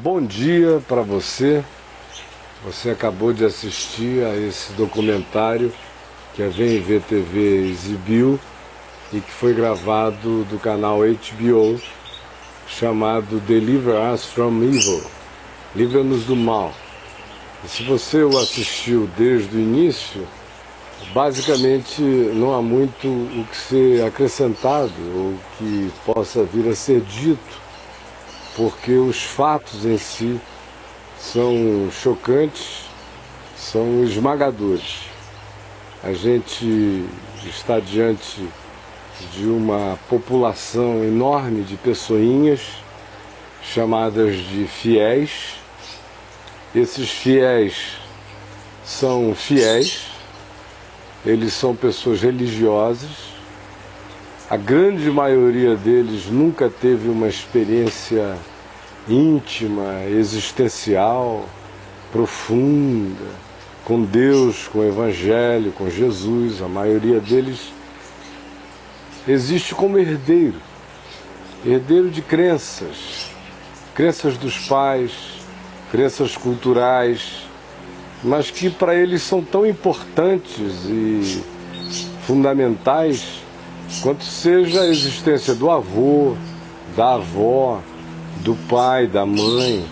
bom dia para você. Você acabou de assistir a esse documentário que a VNV TV exibiu e que foi gravado do canal HBO, chamado Deliver Us from Evil, Livra-nos do Mal. E se você o assistiu desde o início, basicamente não há muito o que ser acrescentado ou que possa vir a ser dito, porque os fatos em si são chocantes, são esmagadores. A gente está diante de uma população enorme de pessoinhas chamadas de fiéis. Esses fiéis são fiéis, eles são pessoas religiosas. A grande maioria deles nunca teve uma experiência íntima, existencial, profunda, com Deus, com o Evangelho, com Jesus. A maioria deles existe como herdeiro de crenças dos pais, crenças culturais, mas que para eles são tão importantes e fundamentais quanto seja a existência do avô, da avó, do pai, da mãe.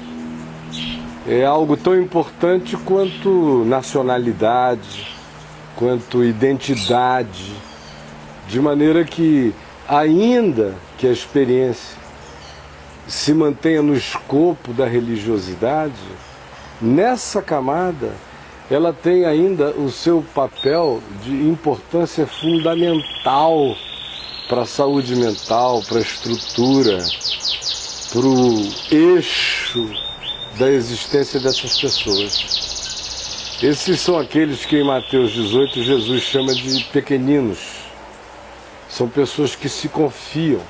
É algo tão importante quanto nacionalidade, quanto identidade, de maneira que, ainda que a experiência se mantenha no escopo da religiosidade, nessa camada ela tem ainda o seu papel de importância fundamental para a saúde mental, para a estrutura, para o eixo da existência dessas pessoas. Esses são aqueles que em Mateus 18 Jesus chama de pequeninos. São pessoas que se confiam,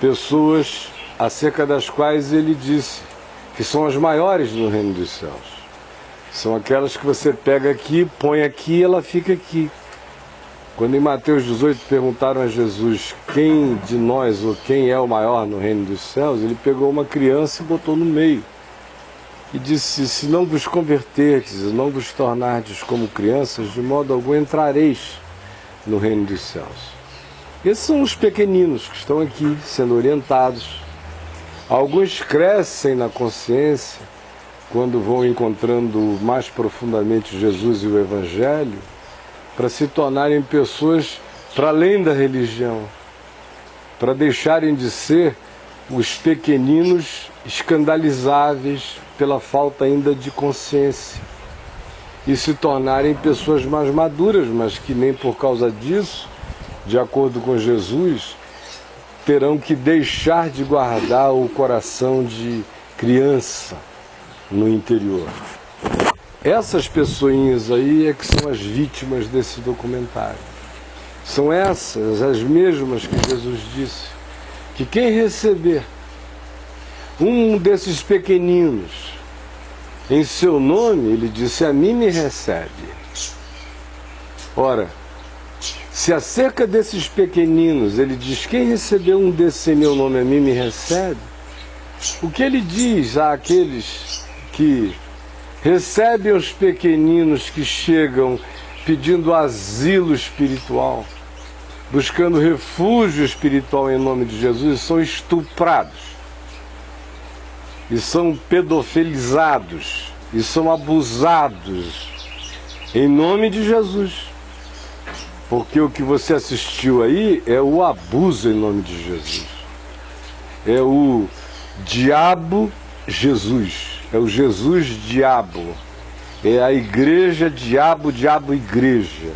pessoas acerca das quais ele disse que são as maiores no reino dos céus. São aquelas que você pega aqui, põe aqui e ela fica aqui. Quando em Mateus 18 perguntaram a Jesus quem de nós ou quem é o maior no reino dos céus, ele pegou uma criança e botou no meio. E disse: se não vos converterdes e não vos tornardes como crianças, de modo algum entrareis no reino dos céus. Esses são os pequeninos que estão aqui sendo orientados. Alguns crescem na consciência quando vão encontrando mais profundamente Jesus e o Evangelho, para se tornarem pessoas para além da religião, para deixarem de ser os pequeninos escandalizáveis pela falta ainda de consciência e se tornarem pessoas mais maduras, mas que nem por causa disso, de acordo com Jesus, terão que deixar de guardar o coração de criança no interior. Essas pessoinhas aí é que são as vítimas desse documentário. São essas as mesmas que Jesus disse que quem receber um desses pequeninos em seu nome, ele disse: a mim me recebe. Ora, se acerca desses pequeninos ele diz: quem recebeu um desses em meu nome, a mim me recebe, o que ele diz àqueles que recebem os pequeninos que chegam pedindo asilo espiritual, buscando refúgio espiritual em nome de Jesus, e são estuprados, e são pedofilizados, e são abusados em nome de Jesus? Porque o que você assistiu aí é o abuso em nome de Jesus. É o diabo Jesus. É o Jesus diabo. É a igreja diabo, diabo igreja.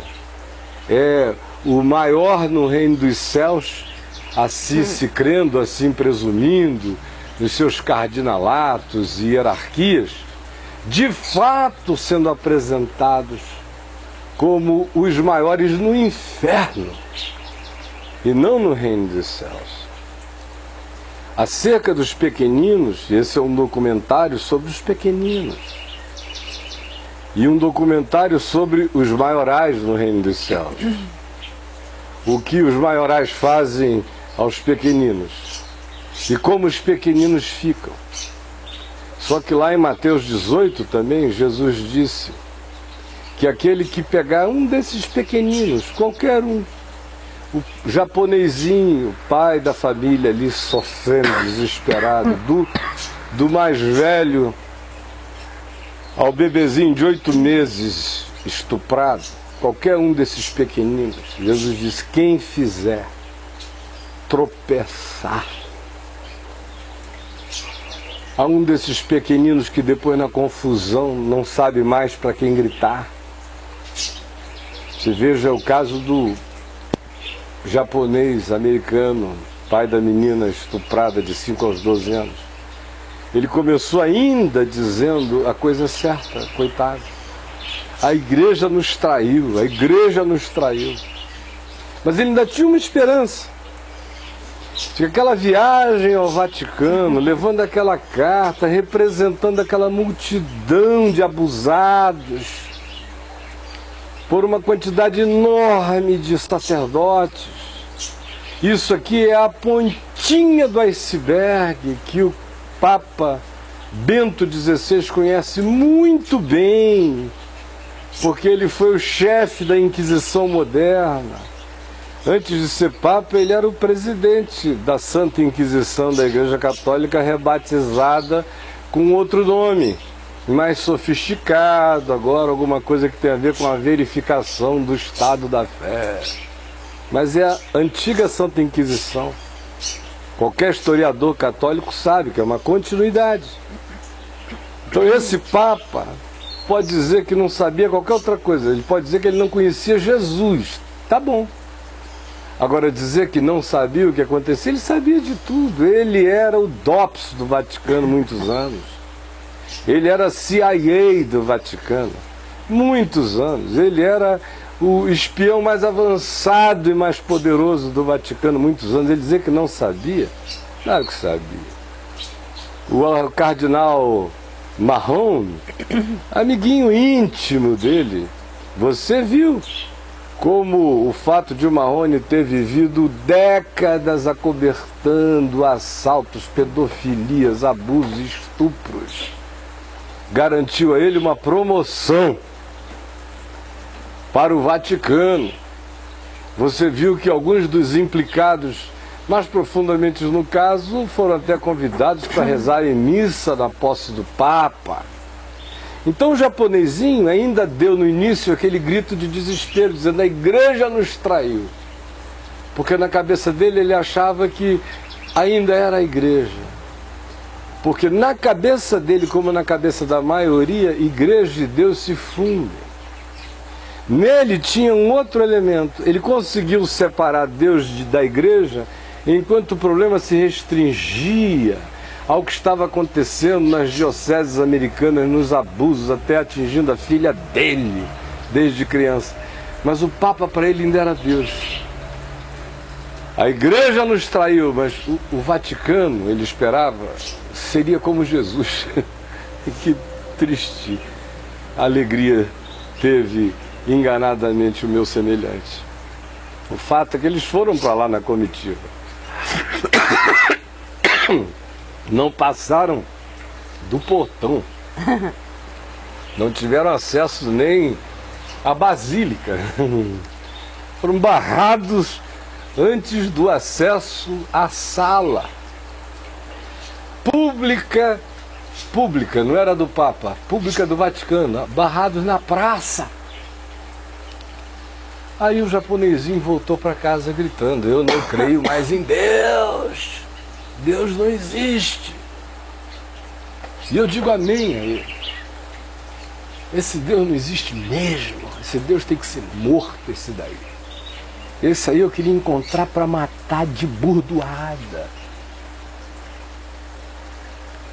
É o maior no reino dos céus, assim se crendo, assim presumindo, nos seus cardinalatos e hierarquias, de fato sendo apresentados como os maiores no inferno e não no reino dos céus. Acerca dos pequeninos, esse é um documentário sobre os pequeninos e um documentário sobre os maiorais no reino dos céus. O que os maiorais fazem aos pequeninos e como os pequeninos ficam. Só que lá em Mateus 18 também, Jesus disse que aquele que pegar um desses pequeninos, qualquer um, o japonesinho, pai da família ali sofrendo, desesperado, do mais velho ao bebezinho de 8 meses estuprado, qualquer um desses pequeninos, Jesus disse, quem fizer tropeçar a um desses pequeninos que depois na confusão não sabe mais para quem gritar. Você veja o caso do japonês americano, pai da menina estuprada de 5 aos 12 anos. Ele começou ainda dizendo a coisa certa, coitado. A igreja nos traiu, a igreja nos traiu. Mas ele ainda tinha uma esperança. De aquela viagem ao Vaticano, levando aquela carta, representando aquela multidão de abusados, por uma quantidade enorme de sacerdotes. Isso aqui é a pontinha do iceberg que o Papa Bento XVI conhece muito bem, porque ele foi o chefe da Inquisição moderna. Antes de ser Papa, ele era o presidente da Santa Inquisição da Igreja Católica, rebatizada com outro nome, mais sofisticado agora, alguma coisa que tem a ver com a verificação do estado da fé. Mas é a antiga Santa Inquisição. Qualquer historiador católico sabe que é uma continuidade. Então esse Papa pode dizer que não sabia qualquer outra coisa, ele pode dizer que ele não conhecia Jesus, tá bom. Agora dizer que não sabia o que acontecia, ele sabia de tudo. Ele era o DOPS do Vaticano muitos anos. Ele era CIA do Vaticano muitos anos. Ele era o espião mais avançado e mais poderoso do Vaticano muitos anos. Ele dizer que não sabia, claro que sabia. O cardeal Marrone, amiguinho íntimo dele, você viu como o fato de o Marrone ter vivido décadas acobertando assaltos, pedofilias, abusos, estupros, garantiu a ele uma promoção para o Vaticano. Você viu que alguns dos implicados mais profundamente no caso foram até convidados para rezar em missa na posse do Papa. Então o japonesinho ainda deu no início aquele grito de desespero, dizendo a igreja nos traiu. Porque na cabeça dele ele achava que ainda era a igreja. Porque na cabeça dele, como na cabeça da maioria, igreja e Deus se fundem. Nele tinha um outro elemento. Ele conseguiu separar Deus da igreja, enquanto o problema se restringia ao que estava acontecendo nas dioceses americanas, nos abusos, até atingindo a filha dele, desde criança. Mas o Papa para ele ainda era Deus. A igreja nos traiu, mas o Vaticano, ele esperava, seria como Jesus. Que triste alegria teve enganadamente o meu semelhante. O fato é que eles foram para lá na comitiva. Não passaram do portão. Não tiveram acesso nem à basílica. Foram barrados antes do acesso à sala pública, não era do Papa, pública do Vaticano, barrados na praça. Aí o japonesinho voltou para casa gritando, eu não creio mais em Deus. Deus não existe. E eu digo amém a ele. Esse Deus não existe mesmo. Esse Deus tem que ser morto, esse daí. Esse aí eu queria encontrar para matar de burdoada.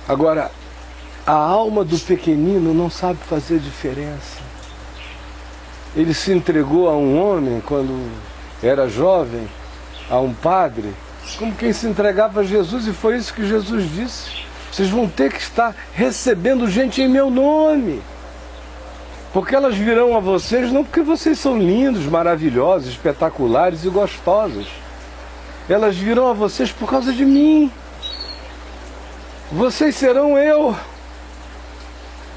Agora, a alma do pequenino não sabe fazer diferença. Ele se entregou a um homem quando era jovem, a um padre, como quem se entregava a Jesus, e foi isso que Jesus disse. Vocês vão ter que estar recebendo gente em meu nome. Porque elas virão a vocês não porque vocês são lindos, maravilhosos, espetaculares e gostosos. Elas virão a vocês por causa de mim. Vocês serão eu.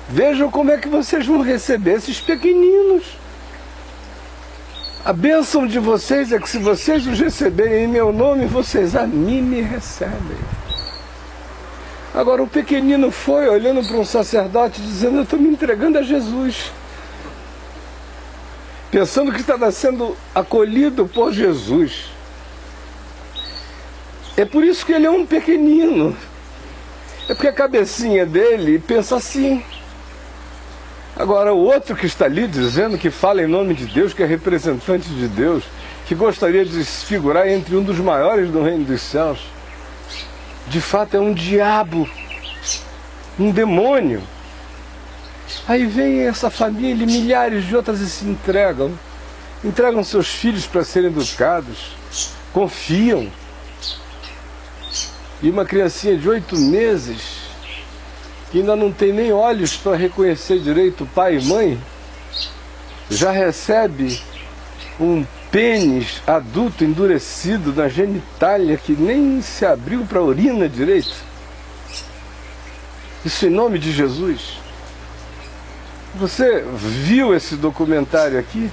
Vejam como é que vocês vão receber esses pequeninos. A bênção de vocês é que se vocês os receberem em meu nome, vocês a mim me recebem. Agora o pequenino foi olhando para um sacerdote dizendo: eu estou me entregando a Jesus. Pensando que estava sendo acolhido por Jesus. É por isso que ele é um pequenino. É porque a cabecinha dele pensa assim. Agora o outro que está ali dizendo que fala em nome de Deus, que é representante de Deus, que gostaria de se figurar entre um dos maiores do reino dos céus, de fato é um diabo, um demônio. Aí vem essa família e milhares de outras e se entregam seus filhos para serem educados, confiam. E uma criancinha de 8 meses, que ainda não tem nem olhos para reconhecer direito pai e mãe, já recebe um pênis adulto endurecido na genitália que nem se abriu para a urina direito. Isso em nome de Jesus. Você viu esse documentário aqui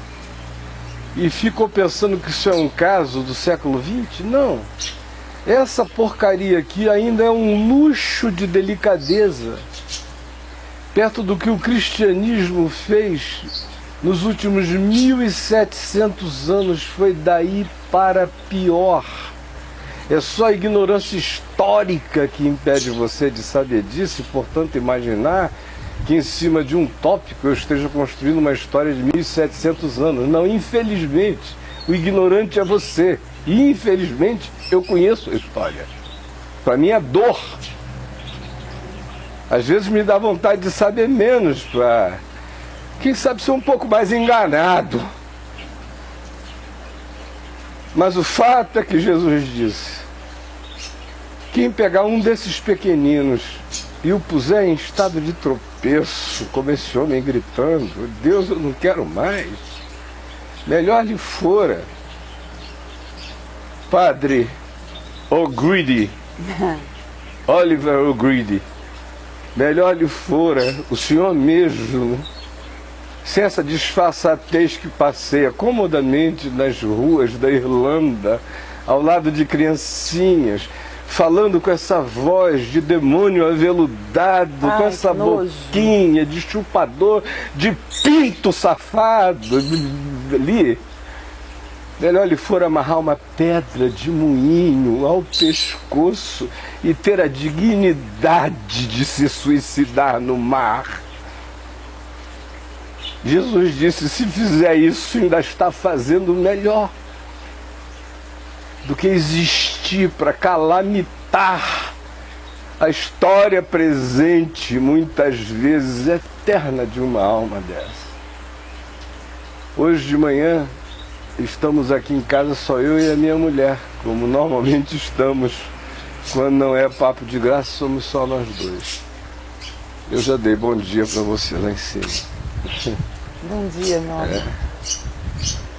e ficou pensando que isso é um caso do século XX? Não. Essa porcaria aqui ainda é um luxo de delicadeza, perto do que o cristianismo fez nos últimos 1700 anos. Foi daí para pior. É só a ignorância histórica que impede você de saber disso e, portanto, imaginar que em cima de um tópico eu esteja construindo uma história de 1700 anos. Não, infelizmente, o ignorante é você. E, infelizmente, eu conheço a história. Para mim é dor. Às vezes me dá vontade de saber menos, para, quem sabe, ser um pouco mais enganado. Mas o fato é que Jesus disse: quem pegar um desses pequeninos e o puser em estado de tropeço, como esse homem gritando: Deus, eu não quero mais, melhor lhe fora. Padre O'Grady, Oliver O'Grady, melhor lhe fora o senhor mesmo, sem essa disfarçatez que passeia comodamente nas ruas da Irlanda, ao lado de criancinhas, falando com essa voz de demônio aveludado, com essa boquinha de chupador de pinto safado ali. Melhor lhe for amarrar uma pedra de moinho ao pescoço e ter a dignidade de se suicidar no mar. Jesus disse: se fizer isso, ainda está fazendo melhor do que existir para calamitar a história presente, muitas vezes eterna, de uma alma dessa. Hoje de manhã estamos aqui em casa, só eu e a minha mulher, como normalmente estamos. Quando não é papo de graça, somos só nós dois. Eu já dei bom dia para você lá em cima. Bom dia, nossa.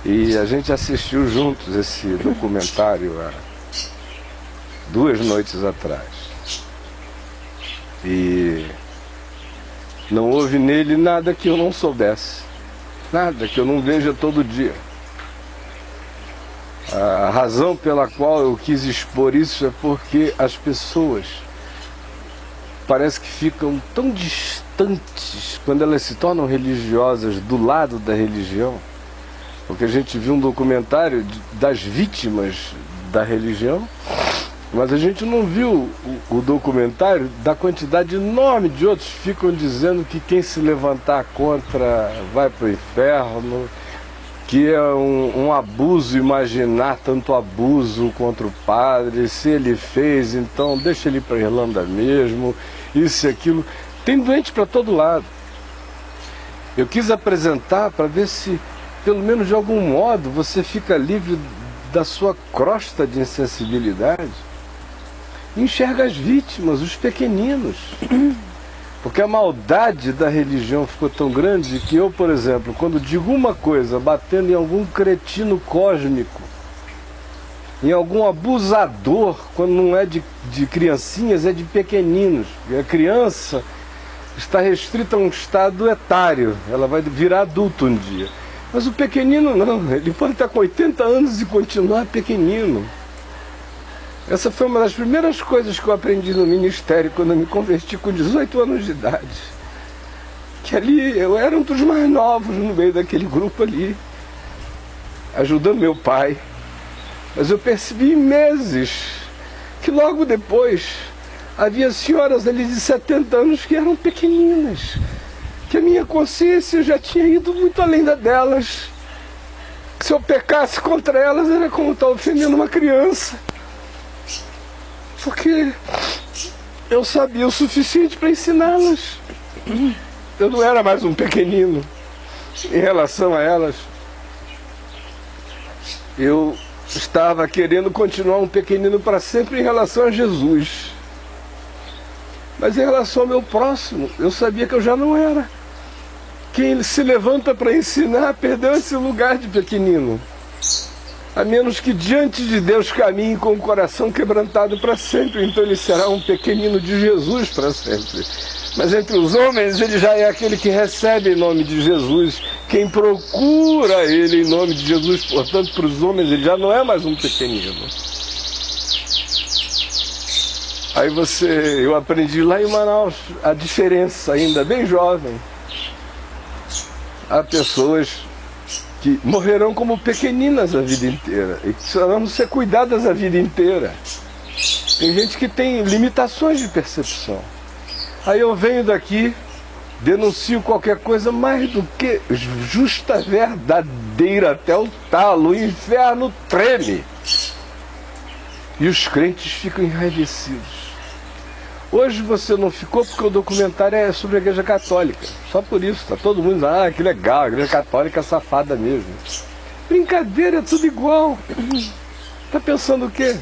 E a gente assistiu juntos esse documentário há 2 noites atrás. E não houve nele nada que eu não soubesse. Nada que eu não veja todo dia. A razão pela qual eu quis expor isso é porque as pessoas parece que ficam tão distantes quando elas se tornam religiosas do lado da religião, porque a gente viu um documentário das vítimas da religião, mas a gente não viu o documentário da quantidade enorme de outros que ficam dizendo que quem se levantar contra vai para o inferno, que é um abuso imaginar tanto abuso contra o padre, se ele fez, então deixa ele ir para a Irlanda mesmo, isso e aquilo. Tem doente para todo lado. Eu quis apresentar para ver se, pelo menos de algum modo, você fica livre da sua crosta de insensibilidade e enxerga as vítimas, os pequeninos. Porque a maldade da religião ficou tão grande que eu, por exemplo, quando digo uma coisa batendo em algum cretino cósmico, em algum abusador, quando não é de criancinhas, é de pequeninos. E a criança está restrita a um estado etário, ela vai virar adulto um dia. Mas o pequenino não, ele pode estar com 80 anos e continuar pequenino. Essa foi uma das primeiras coisas que eu aprendi no ministério quando eu me converti com 18 anos de idade. Que ali eu era um dos mais novos no meio daquele grupo ali, ajudando meu pai. Mas eu percebi em meses que logo depois havia senhoras ali de 70 anos que eram pequeninas, que a minha consciência já tinha ido muito além da delas. Que se eu pecasse contra elas era como estar ofendendo uma criança. Porque eu sabia o suficiente para ensiná-las. Eu não era mais um pequenino em relação a elas. Eu estava querendo continuar um pequenino para sempre em relação a Jesus. Mas em relação ao meu próximo, eu sabia que eu já não era. Quem se levanta para ensinar perdeu esse lugar de pequenino. A menos que diante de Deus caminhe com o coração quebrantado para sempre. Então ele será um pequenino de Jesus para sempre. Mas entre os homens ele já é aquele que recebe em nome de Jesus. Quem procura ele em nome de Jesus. Portanto, para os homens ele já não é mais um pequenino. Aí eu aprendi lá em Manaus a diferença, ainda bem jovem. Há pessoas que morrerão como pequeninas a vida inteira e que precisarão ser cuidadas a vida inteira. Tem gente que tem limitações de percepção. Aí eu venho daqui, denuncio qualquer coisa mais do que justa, verdadeira, até o talo, o inferno treme. E os crentes ficam enraivecidos. Hoje você não ficou porque o documentário é sobre a Igreja Católica. Só por isso, tá todo mundo dizendo, que legal, a Igreja Católica é safada mesmo. Brincadeira, é tudo igual. Tá pensando o quê?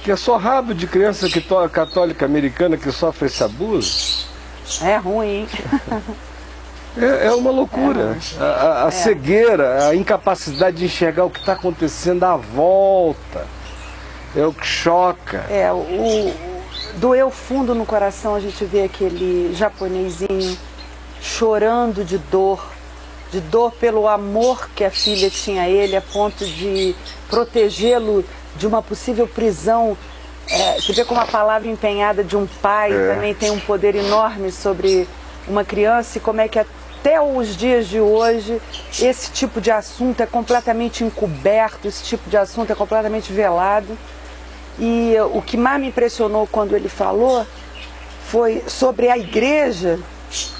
Que é só rabo de criança católica americana que sofre esse abuso? É ruim. É uma loucura. A cegueira, a incapacidade de enxergar o que está acontecendo à volta. É o que choca. Doeu fundo no coração a gente ver aquele japonesinho chorando de dor pelo amor que a filha tinha a ele, a ponto de protegê-lo de uma possível prisão. Você vê como a palavra empenhada de um pai também tem um poder enorme sobre uma criança, e como é que até os dias de hoje esse tipo de assunto é completamente encoberto, esse tipo de assunto é completamente velado. E o que mais me impressionou quando ele falou foi sobre a igreja,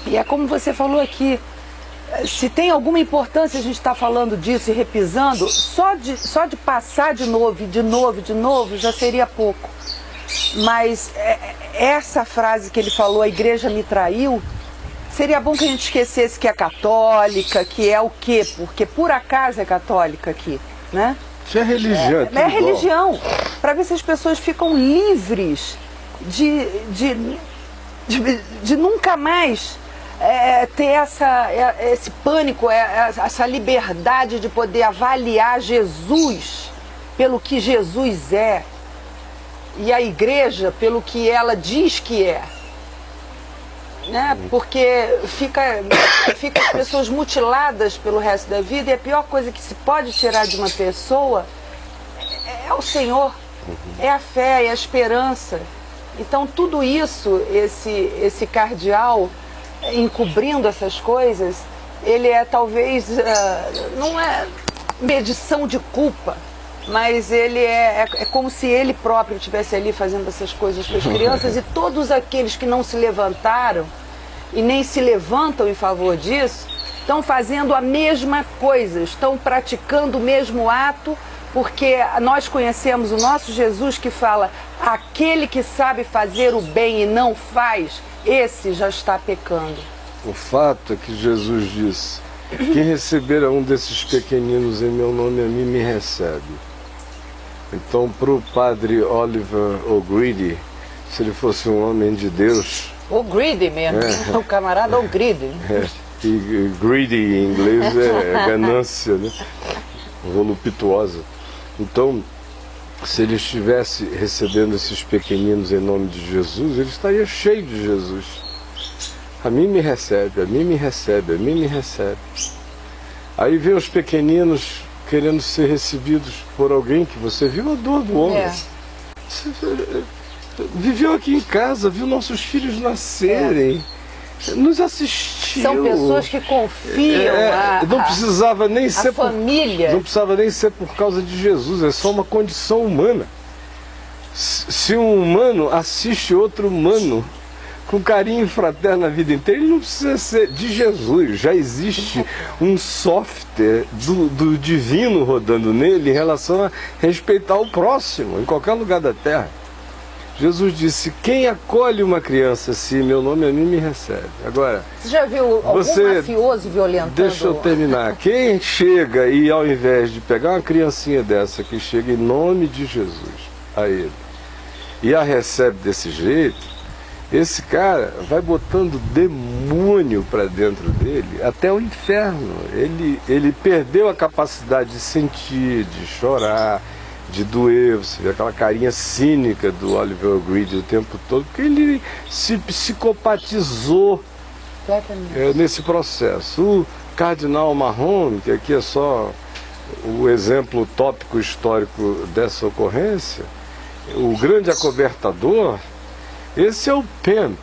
e é como você falou aqui, se tem alguma importância a gente estar falando disso e repisando, só de passar de novo já seria pouco. Mas essa frase que ele falou, a igreja me traiu, seria bom que a gente esquecesse que é católica, que é o quê? Porque por acaso é católica aqui, né? Isso é religião. É religião. Para ver se as pessoas ficam livres de nunca mais ter esse pânico, essa liberdade de poder avaliar Jesus pelo que Jesus é e a igreja pelo que ela diz que é. Né? Porque fica as pessoas mutiladas pelo resto da vida, e a pior coisa que se pode tirar de uma pessoa é o Senhor, é a fé, é a esperança. Então tudo isso, esse cardeal encobrindo essas coisas, ele é talvez, não é medição de culpa, mas ele é como se ele próprio estivesse ali fazendo essas coisas para as crianças, e todos aqueles que não se levantaram e nem se levantam em favor disso, estão fazendo a mesma coisa, estão praticando o mesmo ato, porque nós conhecemos o nosso Jesus que fala, aquele que sabe fazer o bem e não faz, esse já está pecando. O fato é que Jesus disse, quem receber a um desses pequeninos em meu nome, a mim me recebe. Então, para o padre Oliver O'Grady, se ele fosse um homem de Deus... O'Grady mesmo, o camarada O'Grady. E greedy em inglês é ganância, né? Voluptuosa. Então, se ele estivesse recebendo esses pequeninos em nome de Jesus, ele estaria cheio de Jesus. A mim me recebe, a mim me recebe, a mim me recebe. Aí vem os pequeninos querendo ser recebidos por alguém que você viu a dor do homem. Você viveu aqui em casa, viu nossos filhos nascerem, nos assistiu. São pessoas que confiam não precisava nem ser família. Não precisava nem ser por causa de Jesus, é só uma condição humana. Se um humano assiste outro humano com carinho fraterno a vida inteira, ele não precisa ser de Jesus. Já existe um software do divino rodando nele em relação a respeitar o próximo, em qualquer lugar da terra. Jesus disse, quem acolhe uma criança assim, meu nome a mim me recebe. Agora, você já viu algum mafioso violentando? Deixa eu terminar. Quem chega e ao invés de pegar uma criancinha dessa que chega em nome de Jesus a ele e a recebe desse jeito, esse cara vai botando demônio para dentro dele até o inferno. Ele perdeu a capacidade de sentir, de chorar, de doer. Você vê aquela carinha cínica do Oliver Reed o tempo todo, porque ele se psicopatizou nesse processo. O Cardinal Marrom, que aqui é só o exemplo tópico histórico dessa ocorrência, o grande acobertador, esse é o pimp,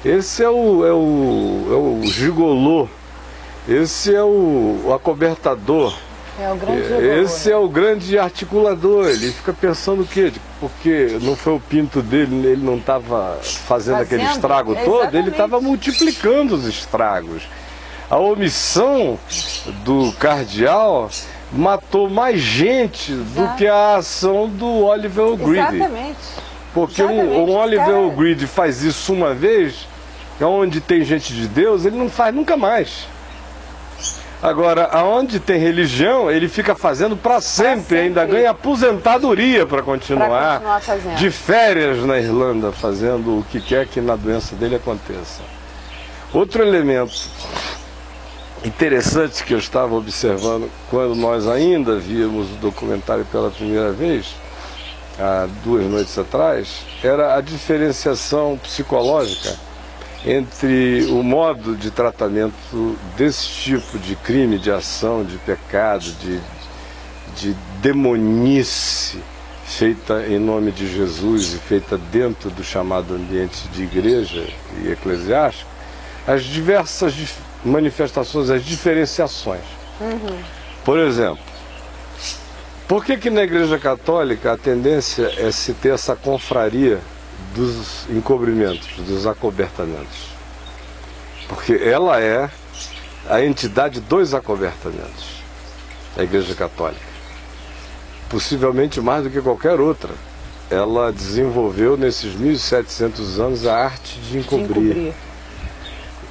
esse é o gigolô, esse é o acobertador. É o grande gigolô, esse é o grande articulador. Ele fica pensando o quê? Porque não foi o pinto dele, ele não estava fazendo aquele estrago todo, ele estava multiplicando os estragos. A omissão do cardeal matou mais gente do que a ação do Oliver Greedy. Exatamente. Porque o Oliver Greedy faz isso uma vez, onde tem gente de Deus, ele não faz nunca mais. Agora, aonde tem religião, ele fica fazendo para sempre, ainda ganha aposentadoria para continuar de férias na Irlanda, fazendo o que quer que na doença dele aconteça. Outro elemento interessante que eu estava observando quando nós ainda víamos o documentário pela primeira vez, há 2 noites atrás, era a diferenciação psicológica entre o modo de tratamento desse tipo de crime, de ação, de pecado, de demonice feita em nome de Jesus e feita dentro do chamado ambiente de igreja e eclesiástico, as diversas manifestações, as diferenciações. Por exemplo, por que na Igreja Católica a tendência é se ter essa confraria dos encobrimentos, dos acobertamentos? Porque ela é a entidade dos acobertamentos da Igreja Católica. Possivelmente mais do que qualquer outra. Ela desenvolveu nesses 1700 anos a arte de encobrir.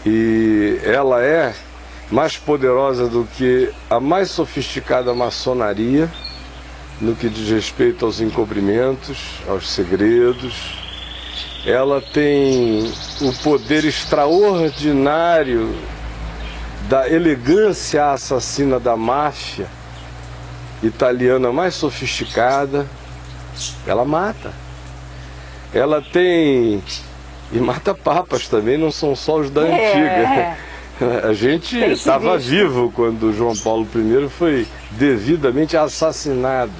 E ela é mais poderosa do que a mais sofisticada maçonaria no que diz respeito aos encobrimentos, aos segredos. Ela tem o poder extraordinário da elegância assassina da máfia italiana mais sofisticada. Ela mata. Ela tem... E mata papas também, não são só os da antiga. A gente estava vivo quando João Paulo I foi devidamente assassinado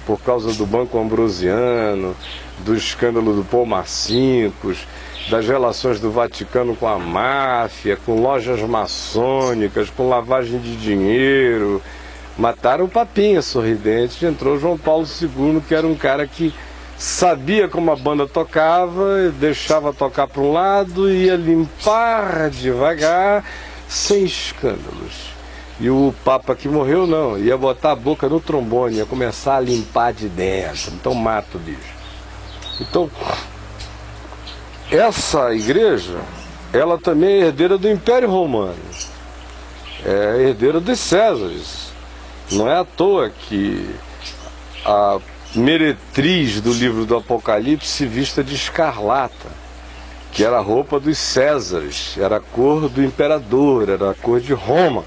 por causa do Banco Ambrosiano, do escândalo do Paul Marcinkus, das relações do Vaticano com a máfia, com lojas maçônicas, com lavagem de dinheiro. Mataram o Papinha Sorridente, entrou João Paulo II, que era um cara que sabia como a banda tocava, deixava tocar para um lado e ia limpar devagar, sem escândalos. E o Papa que morreu não, ia botar a boca no trombone, ia começar a limpar de dentro, então mata o bicho. Então, essa igreja, ela também é herdeira do Império Romano, é herdeira dos Césares. Não é à toa que a meretriz do livro do Apocalipse vista de escarlata, que era a roupa dos Césares, era a cor do imperador, era a cor de Roma.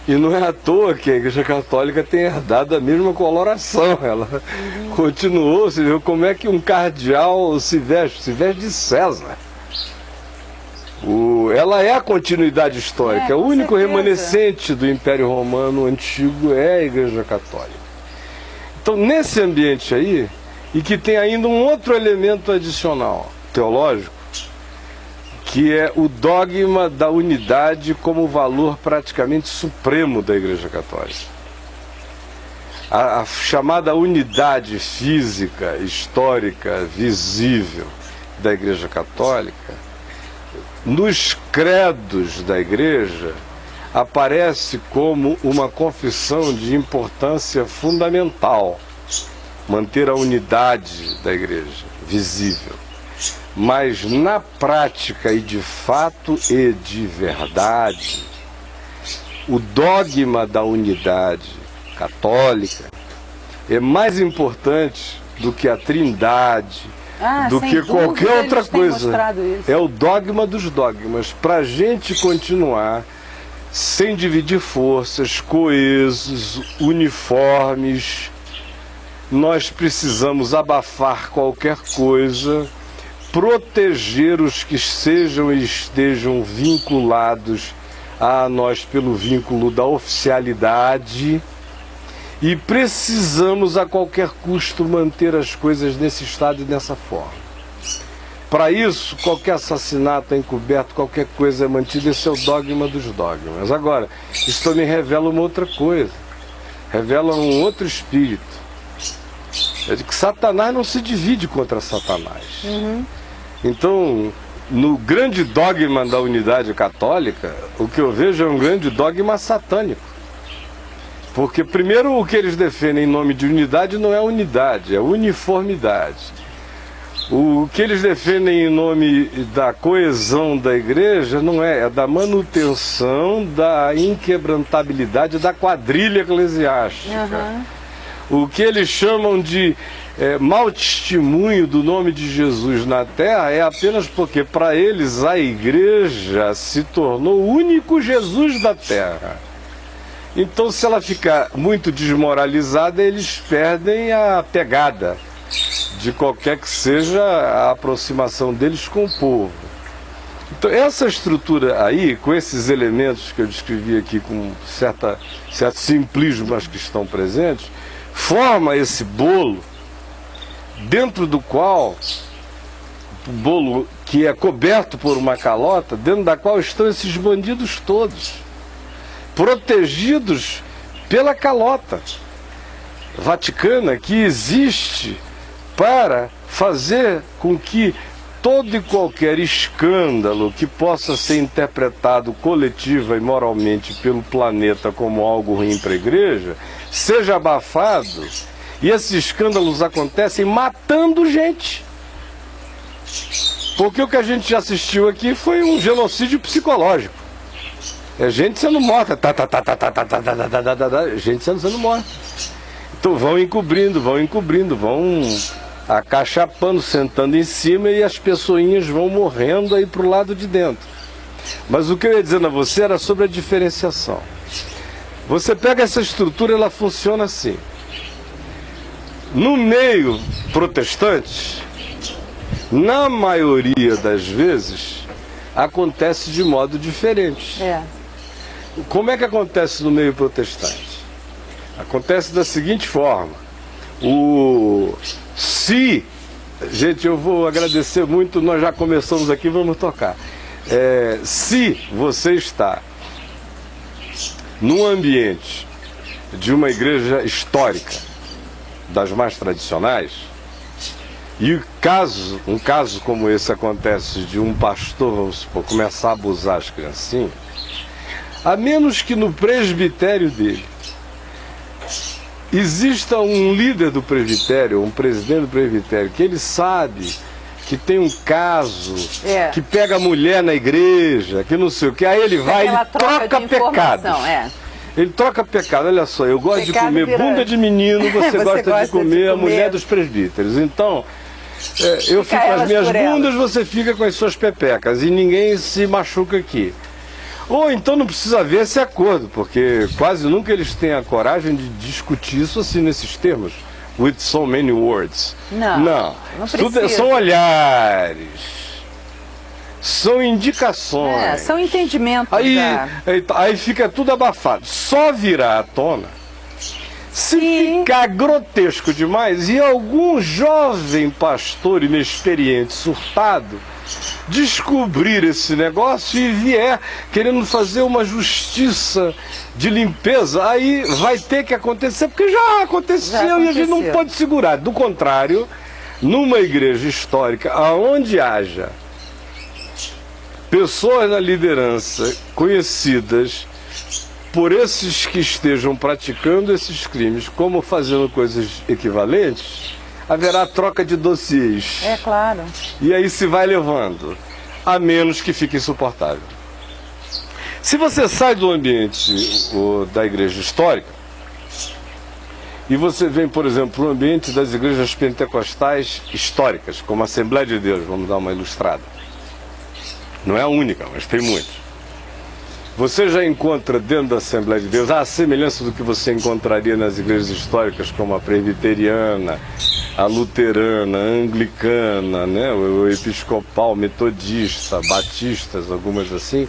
E não é à toa que a Igreja Católica tem herdado a mesma coloração. Ela continuou, você viu como é que um cardeal se veste de César. Ela é a continuidade histórica. O único certeza. remanescente do Império Romano antigo é a Igreja Católica. Então, nesse ambiente aí, e que tem ainda um outro elemento adicional teológico, que é o dogma da unidade como valor praticamente supremo da Igreja Católica. A chamada unidade física, histórica, visível da Igreja Católica, nos credos da Igreja, aparece como uma confissão de importância fundamental, manter a unidade da Igreja visível. Mas na prática e de fato e de verdade, o dogma da unidade católica é mais importante do que a Trindade, do que qualquer outra coisa. É o dogma dos dogmas. Para a gente continuar sem dividir forças, coesos, uniformes, nós precisamos abafar qualquer coisa, proteger os que sejam e estejam vinculados a nós pelo vínculo da oficialidade, e precisamos a qualquer custo manter as coisas nesse estado e dessa forma. Para isso, qualquer assassinato é encoberto, qualquer coisa é mantida. Esse é o dogma dos dogmas. Agora, isso também revela uma outra coisa, revela um outro espírito. É de que Satanás não se divide contra Satanás. Então, no grande dogma da unidade católica, o que eu vejo é um grande dogma satânico. Porque, primeiro, o que eles defendem em nome de unidade não é unidade, é uniformidade. O que eles defendem em nome da coesão da igreja não é da manutenção da inquebrantabilidade da quadrilha eclesiástica. O que eles chamam de mau testemunho do nome de Jesus na terra é apenas porque para eles a igreja se tornou o único Jesus da terra. Então, se ela ficar muito desmoralizada, eles perdem a pegada de qualquer que seja a aproximação deles com o povo. Então, essa estrutura aí, com esses elementos que eu descrevi aqui com certo simplismo, mas que estão presentes, forma esse bolo, dentro do qual, o bolo que é coberto por uma calota, dentro da qual estão esses bandidos todos, protegidos pela calota vaticana, que existe para fazer com que todo e qualquer escândalo que possa ser interpretado coletiva e moralmente pelo planeta como algo ruim para a igreja, seja abafado, e esses escândalos acontecem matando gente. Porque o que a gente já assistiu aqui foi um genocídio psicológico. É gente sendo morta, gente sendo morta. Então vão encobrindo, vão acachapando, sentando em cima, e as pessoinhas vão morrendo aí pro lado de dentro. Mas o que eu ia dizendo a você era sobre a diferenciação. Você pega essa estrutura, ela funciona assim. No meio protestante, na maioria das vezes, acontece de modo diferente. Como é que acontece no meio protestante? Acontece da seguinte forma. Gente, eu vou agradecer muito, nós já começamos aqui, vamos tocar. Se você está num ambiente de uma igreja histórica, das mais tradicionais, e um caso como esse acontece de um pastor, vamos supor, começar a abusar as criancinhas, a menos que no presbitério dele exista um líder do presbitério, um presidente do presbitério, que ele sabe que tem um caso, que pega a mulher na igreja, que não sei o que, aí ele vai e troca pecados. Ele troca pecado. Olha só, eu gosto de comer bunda de menino, você gosta de comer a mulher dos presbíteros. Então, eu fico com as minhas bundas, você fica com as suas pepecas, e ninguém se machuca aqui. Ou então não precisa haver esse acordo, porque quase nunca eles têm a coragem de discutir isso assim nesses termos. With so many words. Não precisa. São olhares. São indicações. São entendimentos. Aí fica tudo abafado. Só virá à tona se ficar grotesco demais e algum jovem pastor inexperiente, surtado, descobrir esse negócio e vier querendo fazer uma justiça de limpeza, aí vai ter que acontecer, porque já aconteceu e a gente não pode segurar. Do contrário, numa igreja histórica, aonde haja pessoas na liderança conhecidas por esses que estejam praticando esses crimes como fazendo coisas equivalentes, haverá troca de dossiês. É claro. E aí se vai levando, a menos que fique insuportável. Se você sai do ambiente da igreja histórica e você vem, por exemplo, para o ambiente das igrejas pentecostais históricas, como a Assembleia de Deus, vamos dar uma ilustrada. Não é a única, mas tem muitas. Você já encontra dentro da Assembleia de Deus a semelhança do que você encontraria nas igrejas históricas, como a presbiteriana, a luterana, a anglicana, né? O episcopal, metodista, batistas, algumas assim.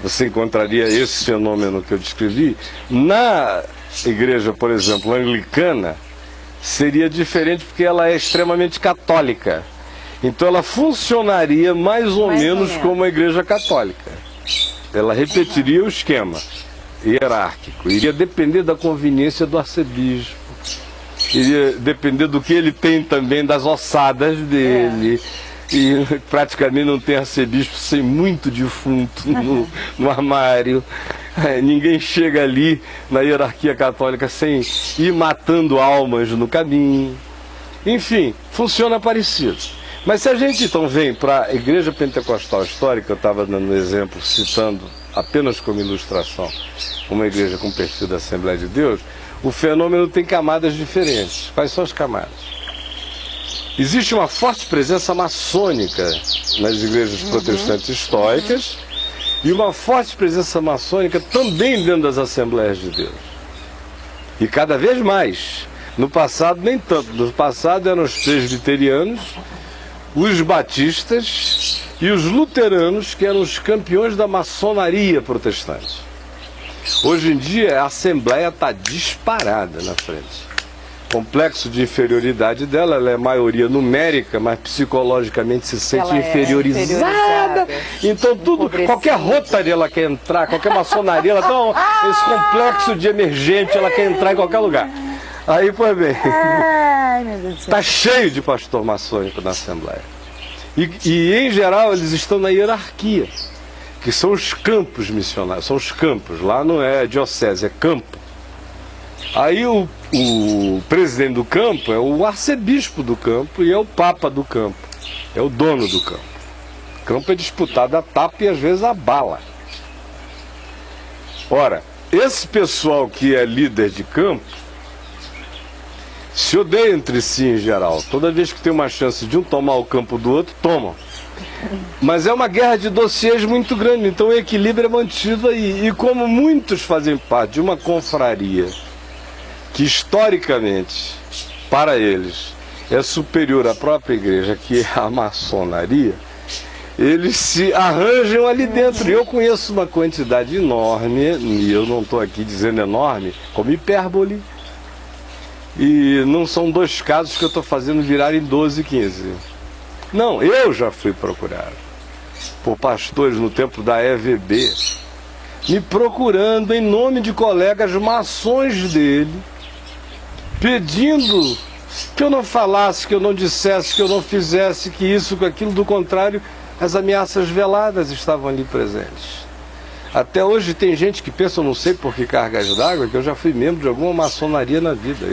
Você encontraria esse fenômeno que eu descrevi. Na igreja, por exemplo, anglicana, seria diferente porque ela é extremamente católica. Então ela funcionaria mais ou menos como a igreja católica. Ela repetiria o esquema hierárquico. Iria depender da conveniência do arcebispo. Iria depender do que ele tem também, das ossadas dele. E praticamente não tem arcebispo sem muito defunto no armário. Ninguém chega ali na hierarquia católica sem ir matando almas no caminho. Enfim, funciona parecido. Mas se a gente então vem para a igreja pentecostal histórica, eu estava dando exemplo, citando apenas como ilustração, uma igreja com perfil da Assembleia de Deus, o fenômeno tem camadas diferentes. Quais são as camadas? Existe uma forte presença maçônica nas igrejas protestantes históricas e uma forte presença maçônica também dentro das Assembleias de Deus. E cada vez mais. No passado, nem tanto. No passado eram os presbiterianos, os batistas e os luteranos, que eram os campeões da maçonaria protestante. Hoje em dia a Assembleia está disparada na frente. Complexo de inferioridade dela, ela é maioria numérica, mas psicologicamente se sente inferiorizada. Então tudo, qualquer Rotary ela quer entrar, qualquer maçonaria, ela tem esse complexo de emergente, ela quer entrar em qualquer lugar. Aí, pois bem, está cheio de pastor maçônico na Assembleia. E, em geral, eles estão na hierarquia, que são os campos missionários, são os campos. Lá não é diocese, é campo. Aí o presidente do campo é o arcebispo do campo e é o papa do campo, é o dono do campo. O campo é disputado a tapa e às vezes a bala. Ora, esse pessoal que é líder de campo se odeia entre si em geral. Toda vez que tem uma chance de um tomar o campo do outro, tomam. Mas é uma guerra de dossiês muito grande, então o equilíbrio é mantido aí. E como muitos fazem parte de uma confraria que historicamente, para eles, é superior à própria igreja, que é a maçonaria, eles se arranjam ali dentro. Eu conheço uma quantidade enorme, e eu não estou aqui dizendo enorme, como hipérbole, e não são dois casos que eu estou fazendo virarem 12, 15. Não, eu já fui procurado por pastores no tempo da EVB, me procurando em nome de colegas maçons dele, pedindo que eu não falasse, que eu não dissesse, que eu não fizesse, que isso, que aquilo. Do contrário, as ameaças veladas estavam ali presentes. Até hoje tem gente que pensa, eu não sei por que cargas d'água, que eu já fui membro de alguma maçonaria na vida.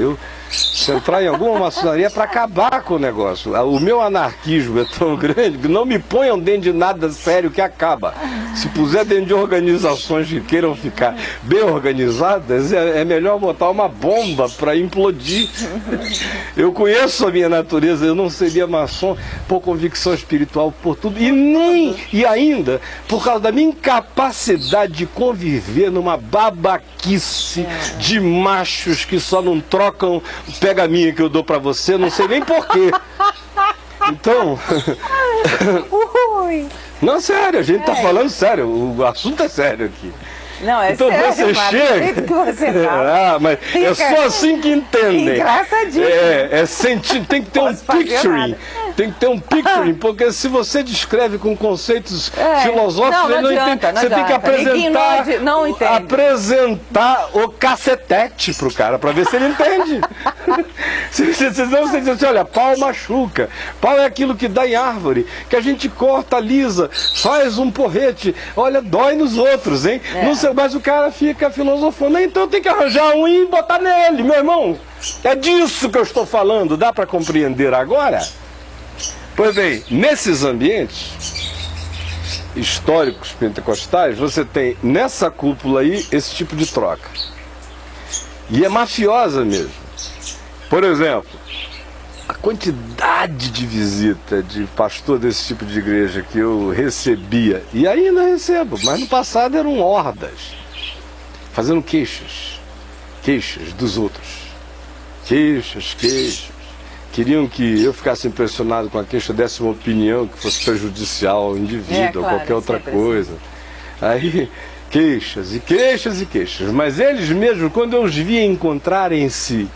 Se entrar em alguma maçonaria é para acabar com o negócio. O meu anarquismo é tão grande que não me ponham dentro de nada sério que acaba. Se puser dentro de organizações que queiram ficar bem organizadas, é melhor botar uma bomba para implodir. Eu conheço a minha natureza, eu não seria maçom por convicção espiritual, por tudo, e ainda por causa da minha incapacidade de conviver numa babaquice de machos que só não trocam pega a minha que eu dou pra você, não sei nem porquê. Então, ruim. Não, sério, a gente tá falando sério, o assunto é sério aqui. Não, é Então sério, você mas chega. do jeito que você fala. Mas é só assim que entendem. Engraçadíssimo. Tem que ter um Posso fazer picturing. nada. Tem que ter um picturing, porque se você descreve com conceitos filosóficos, não ele não adianta, entende. não Você tem que adianta. Ninguém não entende. apresentar o cacetete pro cara, para ver se ele entende. Senão você diz assim, olha, pau machuca. Pau é aquilo que dá em árvore, que a gente corta, lisa, faz um porrete. Olha, dói nos outros, hein? Não sei, mas o cara fica filosofando. Então tem que arranjar um e botar nele, meu irmão. É disso que eu estou falando. Dá para compreender agora? Pois bem, nesses ambientes históricos pentecostais, você tem nessa cúpula aí esse tipo de troca. E é mafiosa mesmo. Por exemplo, a quantidade de visita de pastor desse tipo de igreja que eu recebia, e ainda recebo, mas no passado eram hordas, fazendo queixas dos outros. Queixas. Queriam que eu ficasse impressionado com a queixa, desse uma opinião que fosse prejudicial ao indivíduo ou qualquer outra coisa. Aí, queixas. Mas eles mesmos, quando eu os via encontrarem-se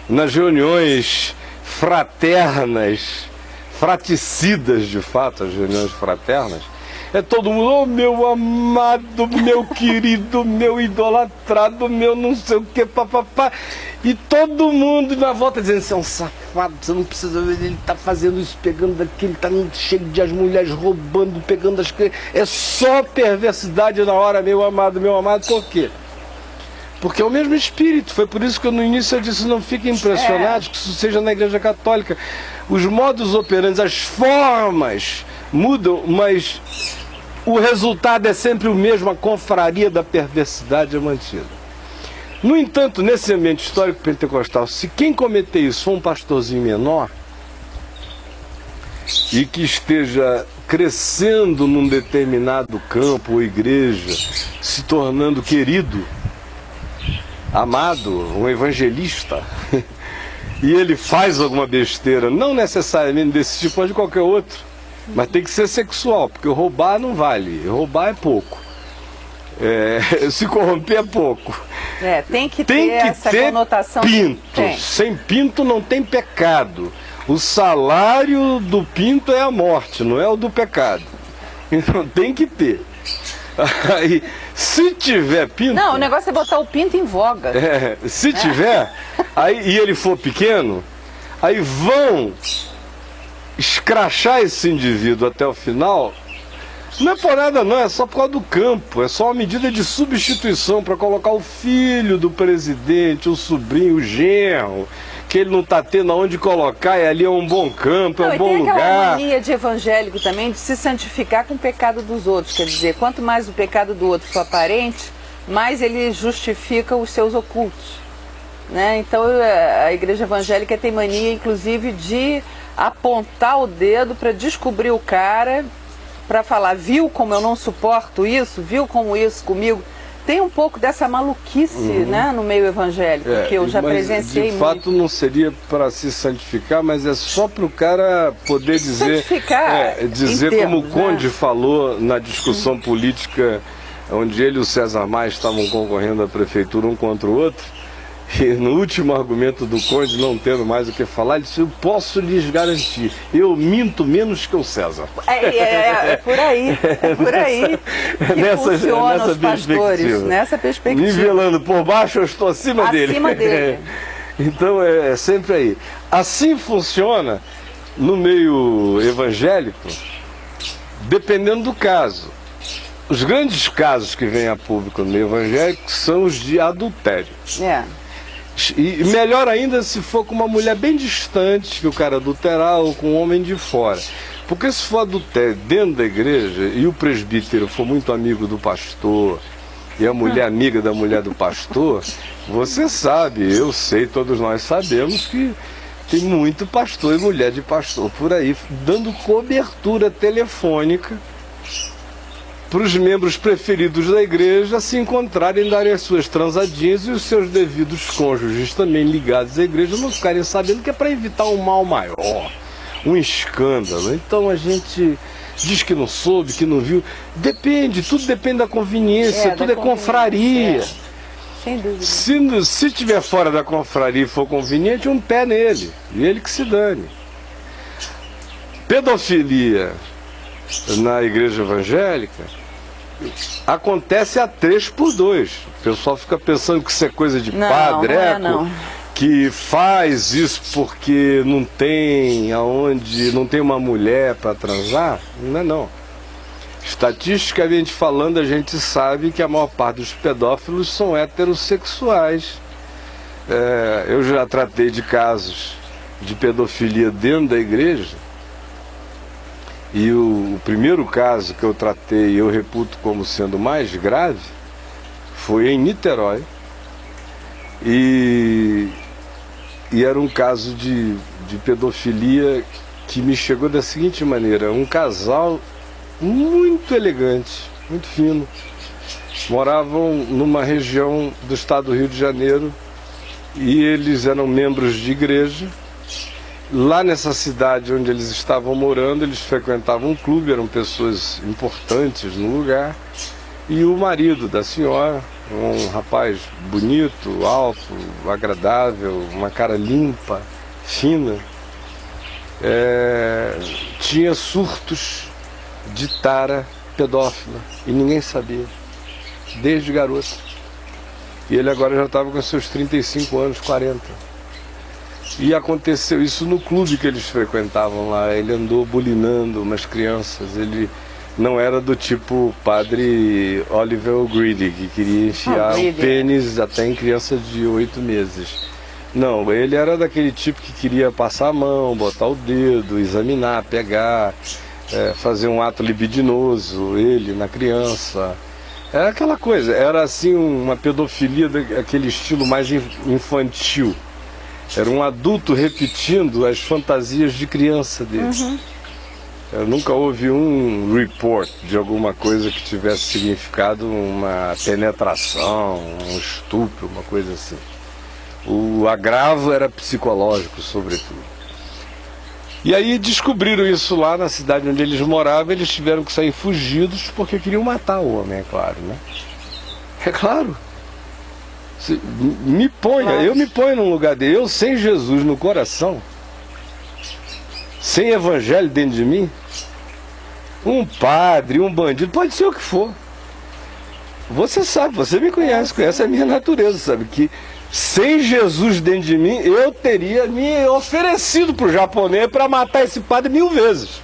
nas reuniões fraternas, fraticidas de fato, as reuniões fraternas, é todo mundo, oh meu amado, meu querido, meu idolatrado, meu não sei o que, papapá. E todo mundo na volta dizendo, você é um safado, você não precisa ver, ele tá fazendo isso, pegando daquilo, tá cheio de as mulheres roubando, pegando as crianças. É só perversidade na hora, meu amado, por quê? Porque é o mesmo espírito. Foi por isso que no início eu disse, não fiquem impressionados que isso seja na Igreja Católica. Os modus operandi, as formas mudam, mas o resultado é sempre o mesmo, a confraria da perversidade é mantida. No entanto, nesse ambiente histórico pentecostal, se quem cometer isso for um pastorzinho menor e que esteja crescendo num determinado campo ou igreja, se tornando querido, amado, um evangelista, e ele faz alguma besteira, não necessariamente desse tipo, mas de qualquer outro, mas tem que ser sexual, porque roubar não vale, roubar é pouco, se corromper é pouco. Tem que ter essa conotação. Pinto. Sem pinto não tem pecado. O salário do pinto é a morte, não é o do pecado. Então tem que ter. Aí, se tiver pinto... Não, o negócio é botar o pinto em voga. Se tiver, aí, e ele for pequeno, aí vão escrachar esse indivíduo até o final. Não é por nada não, é só por causa do campo, é só uma medida de substituição para colocar o filho do presidente, o sobrinho, o genro, que ele não está tendo aonde colocar, e ali é um bom campo, é um bom lugar. Tem aquela mania de evangélico também de se santificar com o pecado dos outros, quer dizer, quanto mais o pecado do outro for aparente, mais ele justifica os seus ocultos, né? Então a igreja evangélica tem mania, inclusive, de apontar o dedo para descobrir o cara, para falar, viu como eu não suporto isso, viu como isso comigo. Tem um pouco dessa maluquice, né, no meio evangélico, que eu já presenciei muito. De fato não seria para se santificar, mas é só para o cara poder dizer, dizer como o Conde falou na discussão política, onde ele e o César Maia estavam concorrendo à prefeitura um contra o outro. E no último argumento do Conde, não tendo mais o que falar, ele disse, eu posso lhes garantir, eu minto menos que o César. É por aí que funcionam os pastores, nessa perspectiva. Nivelando por baixo, eu estou acima dele. Então é sempre aí. Assim funciona no meio evangélico, dependendo do caso. Os grandes casos que vêm a público no meio evangélico são os de adultério. E melhor ainda se for com uma mulher bem distante que o cara adulterar, ou com um homem de fora. Porque se for adultério dentro da igreja e o presbítero for muito amigo do pastor e a mulher amiga da mulher do pastor, você sabe, eu sei, todos nós sabemos que tem muito pastor e mulher de pastor por aí dando cobertura telefônica para os membros preferidos da igreja se encontrarem, darem as suas transadinhas e os seus devidos cônjuges também ligados à igreja não ficarem sabendo, que é para evitar um mal maior, um escândalo. Então a gente diz que não soube, que não viu. Depende, tudo depende da conveniência, tudo é confraria. Sem dúvida. Se estiver fora da confraria e for conveniente, um pé nele, e ele que se dane. Pedofilia na igreja evangélica acontece a 3x2. O pessoal fica pensando que isso é coisa de padre, não. Que faz isso porque não tem uma mulher para transar. Não é não. Estatisticamente falando, a gente sabe que a maior parte dos pedófilos são heterossexuais. Eu já tratei de casos de pedofilia dentro da igreja. E o primeiro caso que eu tratei, eu reputo como sendo mais grave, foi em Niterói. E era um caso de pedofilia que me chegou da seguinte maneira: um casal muito elegante, muito fino, moravam numa região do estado do Rio de Janeiro e eles eram membros de igreja. Lá nessa cidade onde eles estavam morando, eles frequentavam um clube, eram pessoas importantes no lugar. E o marido da senhora, um rapaz bonito, alto, agradável, uma cara limpa, fina, tinha surtos de tara pedófila e ninguém sabia, desde garoto. E ele agora já estava com seus 35 anos, 40. E aconteceu isso no clube que eles frequentavam lá. Ele andou bulinando umas crianças. Ele não era do tipo padre Oliver O'Grady, que queria enfiar o pênis até em criança de 8 meses. Não, ele era daquele tipo que queria passar a mão, botar o dedo, examinar, pegar, fazer um ato libidinoso, ele na criança. Era aquela coisa, era assim uma pedofilia daquele estilo mais infantil. Era um adulto repetindo as fantasias de criança dele. Nunca houve um report de alguma coisa que tivesse significado uma penetração, um estupro, uma coisa assim. O agravo era psicológico, sobretudo. E aí descobriram isso lá na cidade onde eles moravam. Eles tiveram que sair fugidos porque queriam matar o homem, é claro, né? É claro. Eu me ponho num lugar dele, eu sem Jesus no coração, sem evangelho dentro de mim, um padre, um bandido, pode ser o que for. Você sabe, você me conhece, conhece a minha natureza, sabe que sem Jesus dentro de mim, eu teria me oferecido para o japonês para matar esse padre 1000 vezes.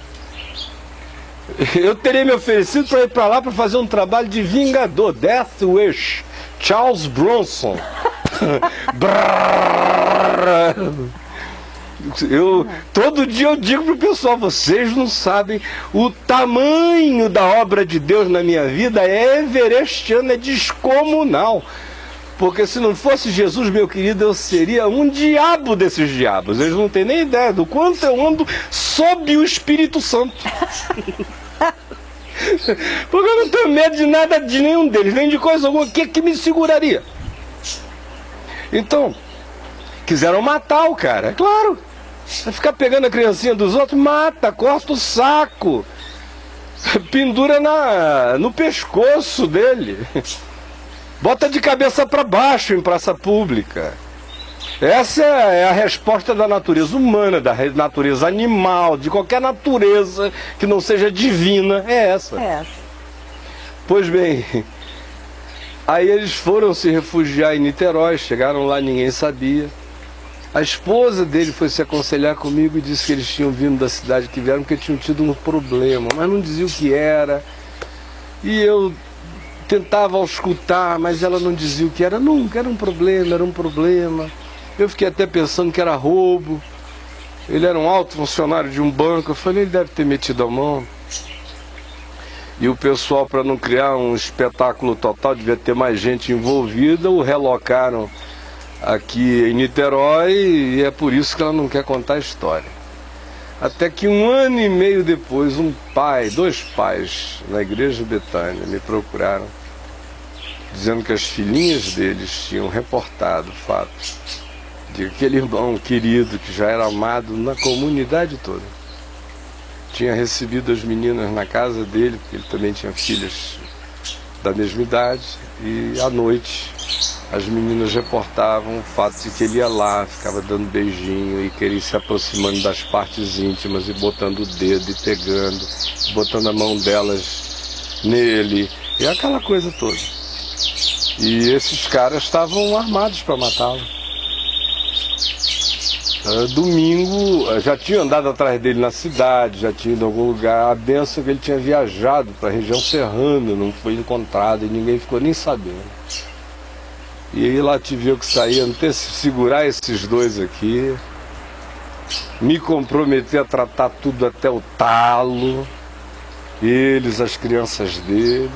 Eu teria me oferecido para ir para lá para fazer um trabalho de vingador, Death Wish. Charles Bronson. Todo dia eu digo pro pessoal: vocês não sabem o tamanho da obra de Deus na minha vida, é everestiano, é descomunal. Porque se não fosse Jesus, meu querido, eu seria um diabo desses diabos. Eles não têm nem ideia do quanto eu ando sob o Espírito Santo. Porque eu não tenho medo de nada, de nenhum deles, nem de coisa alguma. O que me seguraria? Então, quiseram matar o cara, é claro. Vai ficar pegando a criancinha dos outros, mata, corta o saco, pendura no pescoço dele, bota de cabeça para baixo em praça pública. Essa é a resposta da natureza humana, da natureza animal, de qualquer natureza que não seja divina, é essa. Pois bem, aí eles foram se refugiar em Niterói, chegaram lá, ninguém sabia. A esposa dele foi se aconselhar comigo e disse que eles tinham vindo da cidade que vieram porque tinham tido um problema, mas não dizia o que era. E eu tentava auscultar, mas ela não dizia o que era nunca, era um problema. Eu fiquei até pensando que era roubo. Ele era um alto funcionário de um banco. Eu falei, ele deve ter metido a mão. E o pessoal, para não criar um espetáculo total, devia ter mais gente envolvida, o relocaram aqui em Niterói e é por isso que ela não quer contar a história. Até que 1 ano e meio depois, dois pais na igreja Betânia me procuraram, dizendo que as filhinhas deles tinham reportado o fato de aquele irmão querido que já era amado na comunidade toda, tinha recebido as meninas na casa dele, porque ele também tinha filhas da mesma idade, e à noite as meninas reportavam o fato de que ele ia lá, ficava dando beijinho e queria ir se aproximando das partes íntimas e botando o dedo e pegando, botando a mão delas nele, e aquela coisa toda. E esses caras estavam armados para matá-lo. Domingo, já tinha andado atrás dele na cidade, já tinha ido em algum lugar. A benção é que ele tinha viajado para a região serrana, não foi encontrado e ninguém ficou nem sabendo. E aí lá tive eu que sair, segurar esses dois aqui, me comprometer a tratar tudo até o talo, eles, as crianças dele,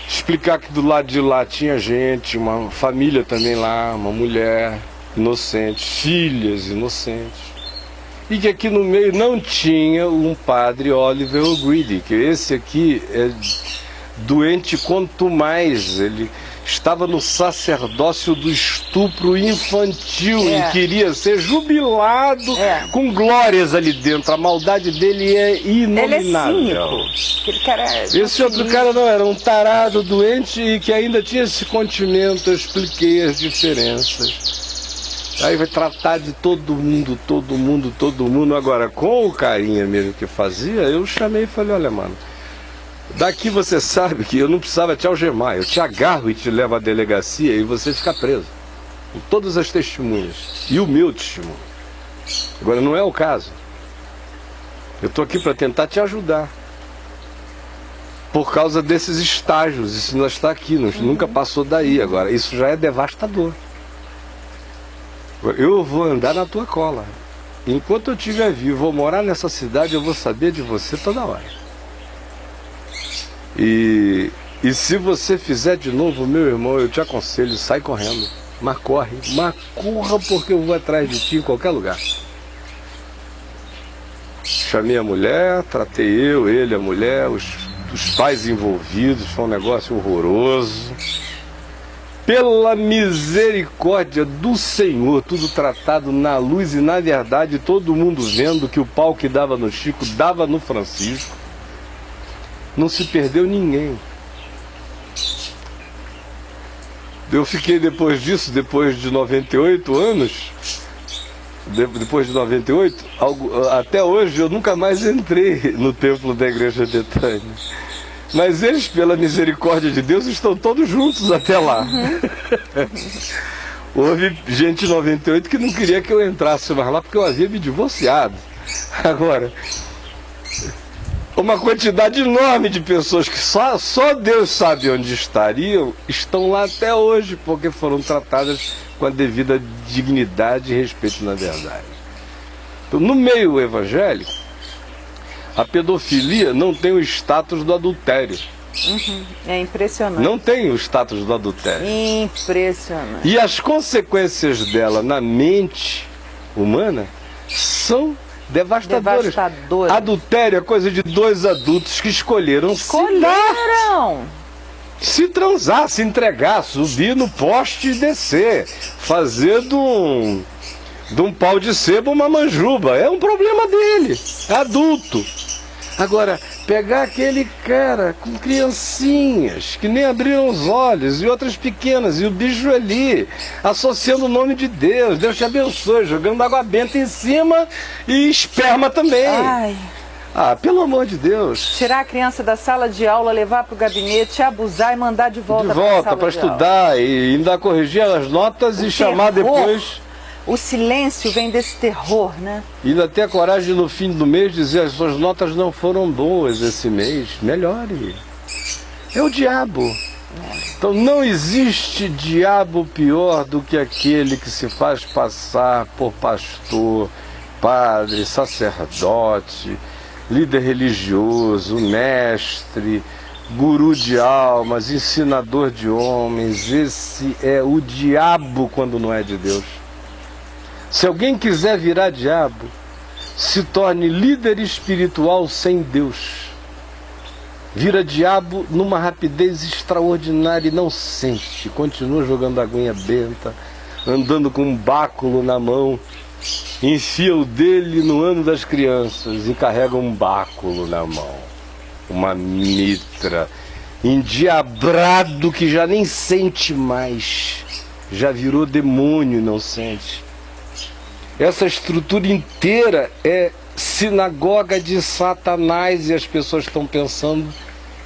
explicar que do lado de lá tinha gente, uma família também lá, uma mulher inocente, filhas inocentes, e que aqui no meio não tinha um padre Oliver O'Grady, que esse aqui é doente quanto mais, ele estava no sacerdócio do estupro infantil e queria ser jubilado com glórias ali dentro. A maldade dele é inominável. Ele é cínico. Aquele cara Esse outro cara não era um tarado doente e que ainda tinha esse contimento. Eu expliquei as diferenças. Aí vai tratar de todo mundo. Agora, com o carinha mesmo que fazia, eu chamei e falei, olha, mano, daqui você sabe que eu não precisava te algemar, eu te agarro e te levo à delegacia e você fica preso. Com todas as testemunhas. E o meu testemunho. Agora, não é o caso. Eu estou aqui para tentar te ajudar. Por causa desses estágios, isso não está aqui, nunca passou daí. Agora, isso já é devastador. Eu vou andar na tua cola. Enquanto eu estiver vivo, vou morar nessa cidade, eu vou saber de você toda hora. E se você fizer de novo, meu irmão, eu te aconselho, sai correndo. Mas corra porque eu vou atrás de ti em qualquer lugar. Chamei a mulher, tratei ele, a mulher, os pais envolvidos, foi um negócio horroroso. Pela misericórdia do Senhor, tudo tratado na luz e na verdade, todo mundo vendo que o pau que dava no Chico dava no Francisco. Não se perdeu ninguém. Eu fiquei depois disso, depois de 98 anos, depois de 98, até hoje eu nunca mais entrei no templo da Igreja Betânia. Mas eles, pela misericórdia de Deus, estão todos juntos até lá. Houve gente em 98 que não queria que eu entrasse mais lá porque eu havia me divorciado. Agora, uma quantidade enorme de pessoas que só Deus sabe onde estariam, estão lá até hoje, porque foram tratadas com a devida dignidade e respeito na verdade. Então, no meio evangélico, a pedofilia não tem o status do adultério. É impressionante. Não tem o status do adultério. Impressionante. E as consequências dela na mente humana são devastadoras. Adultério é coisa de dois adultos que escolheram se transar, se entregar, subir no poste e descer, fazer de um pau de sebo uma manjuba. É um problema dele, adulto. Agora, pegar aquele cara com criancinhas que nem abriram os olhos e outras pequenas, e o bicho ali, associando o nome de Deus, Deus te abençoe, jogando água benta em cima e esperma também. Ai. Ah, pelo amor de Deus. Tirar a criança da sala de aula, levar para o gabinete, abusar e mandar de volta para estudar e ainda corrigir as notas e chamar depois. O silêncio vem desse terror, né? E ainda ter a coragem no fim do mês dizer as suas notas não foram boas esse mês. Melhore. É o diabo. Então não existe diabo pior do que aquele que se faz passar por pastor, padre, sacerdote, líder religioso, mestre, guru de almas, ensinador de homens. Esse é o diabo quando não é de Deus. Se alguém quiser virar diabo, se torne líder espiritual sem Deus. Vira diabo numa rapidez extraordinária e não sente. Continua jogando aguinha benta, andando com um báculo na mão, enfia o dele no ano das crianças e carrega um báculo na mão, uma mitra, endiabrado que já nem sente mais, já virou demônio e não sente. Essa estrutura inteira é sinagoga de Satanás e as pessoas estão pensando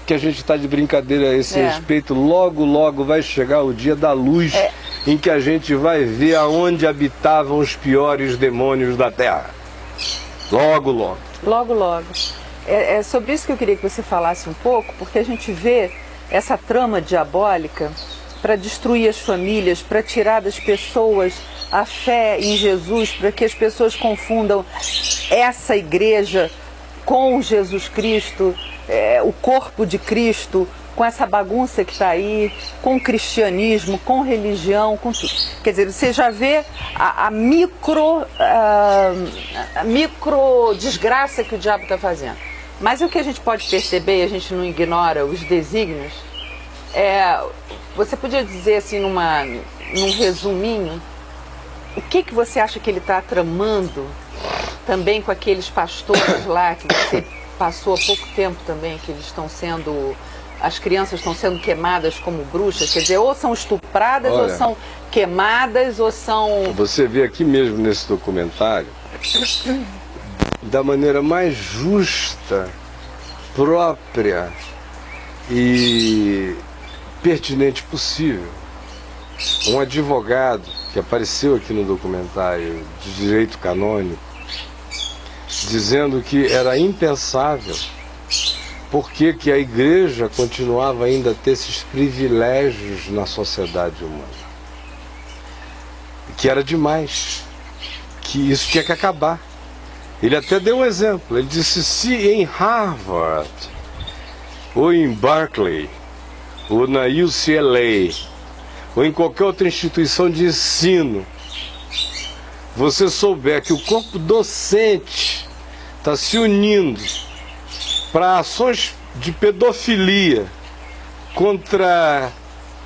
que a gente está de brincadeira a esse respeito. Logo, logo vai chegar o dia da luz em que a gente vai ver aonde habitavam os piores demônios da Terra. Logo, logo. Logo, logo. É sobre isso que eu queria que você falasse um pouco, porque a gente vê essa trama diabólica para destruir as famílias, para tirar das pessoas a fé em Jesus, para que as pessoas confundam essa igreja com Jesus Cristo, o corpo de Cristo, com essa bagunça que está aí, com o cristianismo, com religião, com tudo. Quer dizer, você já vê a micro desgraça que o diabo está fazendo. Mas o que a gente pode perceber, e a gente não ignora os desígnios, você podia dizer assim, num resuminho, o que você acha que ele está tramando também com aqueles pastores lá, que você passou há pouco tempo também, que eles estão sendo... As crianças estão sendo queimadas como bruxas, quer dizer, ou são estupradas, ou são queimadas, ou são... Você vê aqui mesmo nesse documentário, da maneira mais justa, própria e pertinente possível, um advogado que apareceu aqui no documentário de direito canônico, dizendo que era impensável porque que a igreja continuava ainda a ter esses privilégios na sociedade humana. Que era demais, que isso tinha que acabar. Ele até deu um exemplo, ele disse: se em Harvard, ou em Berkeley, ou na UCLA, ou em qualquer outra instituição de ensino, você souber que o corpo docente está se unindo para ações de pedofilia contra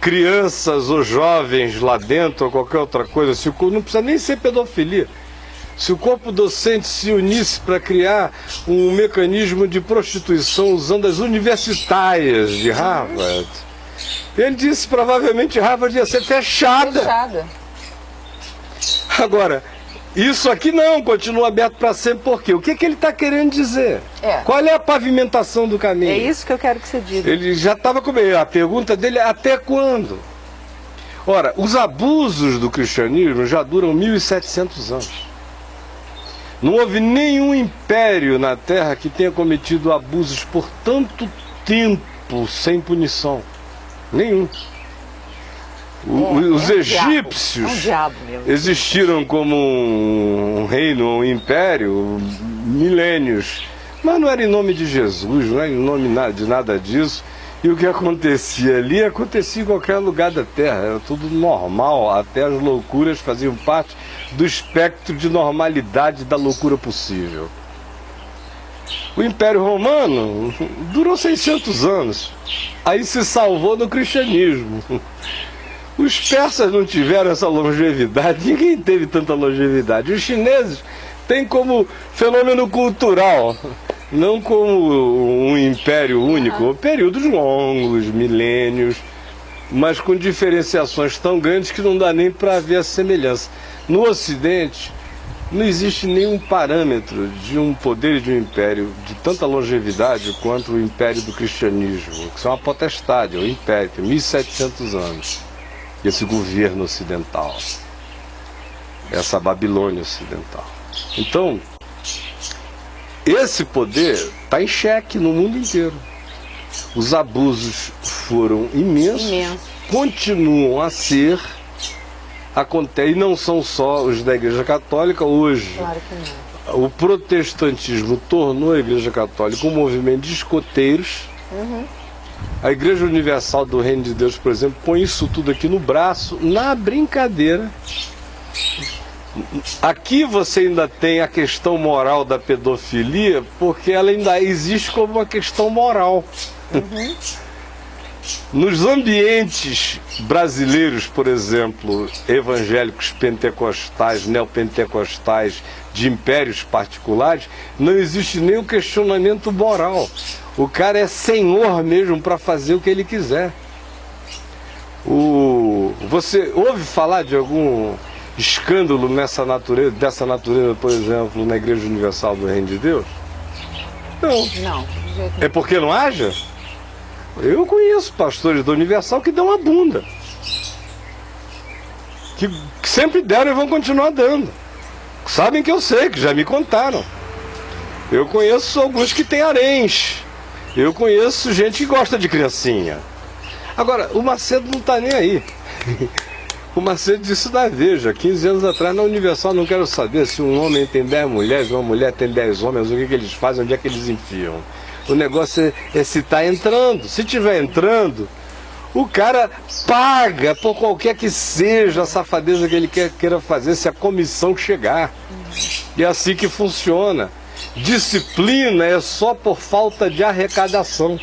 crianças ou jovens lá dentro, ou qualquer outra coisa, não precisa nem ser pedofilia. Se o corpo docente se unisse para criar um mecanismo de prostituição usando as universitárias de Harvard, ele disse provavelmente Harvard ia ser fechada. Agora, isso aqui não, continua aberto para sempre, por quê? O que ele está querendo dizer? Qual é a pavimentação do caminho? É isso que eu quero que você diga. Ele já estava com a pergunta dele: até quando? Ora, os abusos do cristianismo já duram 1700 anos. Não houve nenhum império na Terra que tenha cometido abusos por tanto tempo sem punição. Nenhum. Os egípcios existiram como um reino, um império, milênios. Mas não era em nome de Jesus, não era em nome de nada disso. E o que acontecia ali, acontecia em qualquer lugar da Terra. Era tudo normal, até as loucuras faziam parte do espectro de normalidade da loucura possível. O Império Romano durou 600 anos. Aí se salvou no cristianismo. Os persas não tiveram essa longevidade, ninguém teve tanta longevidade. Os chineses têm como fenômeno cultural, não como um império único, períodos longos, milênios, mas com diferenciações tão grandes que não dá nem para ver a semelhança. No Ocidente, não existe nenhum parâmetro de um poder e de um império de tanta longevidade quanto o império do cristianismo, que é uma potestade, é um império, tem 1700 anos. Esse governo ocidental, essa Babilônia ocidental. Então, esse poder está em xeque no mundo inteiro. Os abusos foram imensos. Continuam a ser, e não são só os da Igreja Católica. Hoje, claro que não. O protestantismo tornou a Igreja Católica um movimento de escoteiros. A Igreja Universal do Reino de Deus, por exemplo, põe isso tudo aqui no braço, na brincadeira. Aqui você ainda tem a questão moral da pedofilia, porque ela ainda existe como uma questão moral. nos ambientes brasileiros, por exemplo, evangélicos, pentecostais, neopentecostais, de impérios particulares, não existe nenhum questionamento moral. O cara é senhor mesmo para fazer o que ele quiser. Você ouve falar de algum escândalo dessa natureza, por exemplo, na Igreja Universal do Reino de Deus? Não. Não. É porque não haja? Eu conheço pastores da Universal que dão a bunda. Que sempre deram e vão continuar dando. Sabem que eu sei, que já me contaram. Eu conheço alguns que têm haréns. Eu conheço gente que gosta de criancinha. Agora, o Macedo não está nem aí. O Macedo disse da Veja, 15 anos atrás, na Universal, não quero saber se um homem tem 10 mulheres, uma mulher tem 10 homens, o que eles fazem, onde é que eles enfiam. O negócio é se está entrando. Se estiver entrando, o cara paga por qualquer que seja a safadeza que ele queira fazer, se a comissão chegar. E é assim que funciona. Disciplina é só por falta de arrecadação.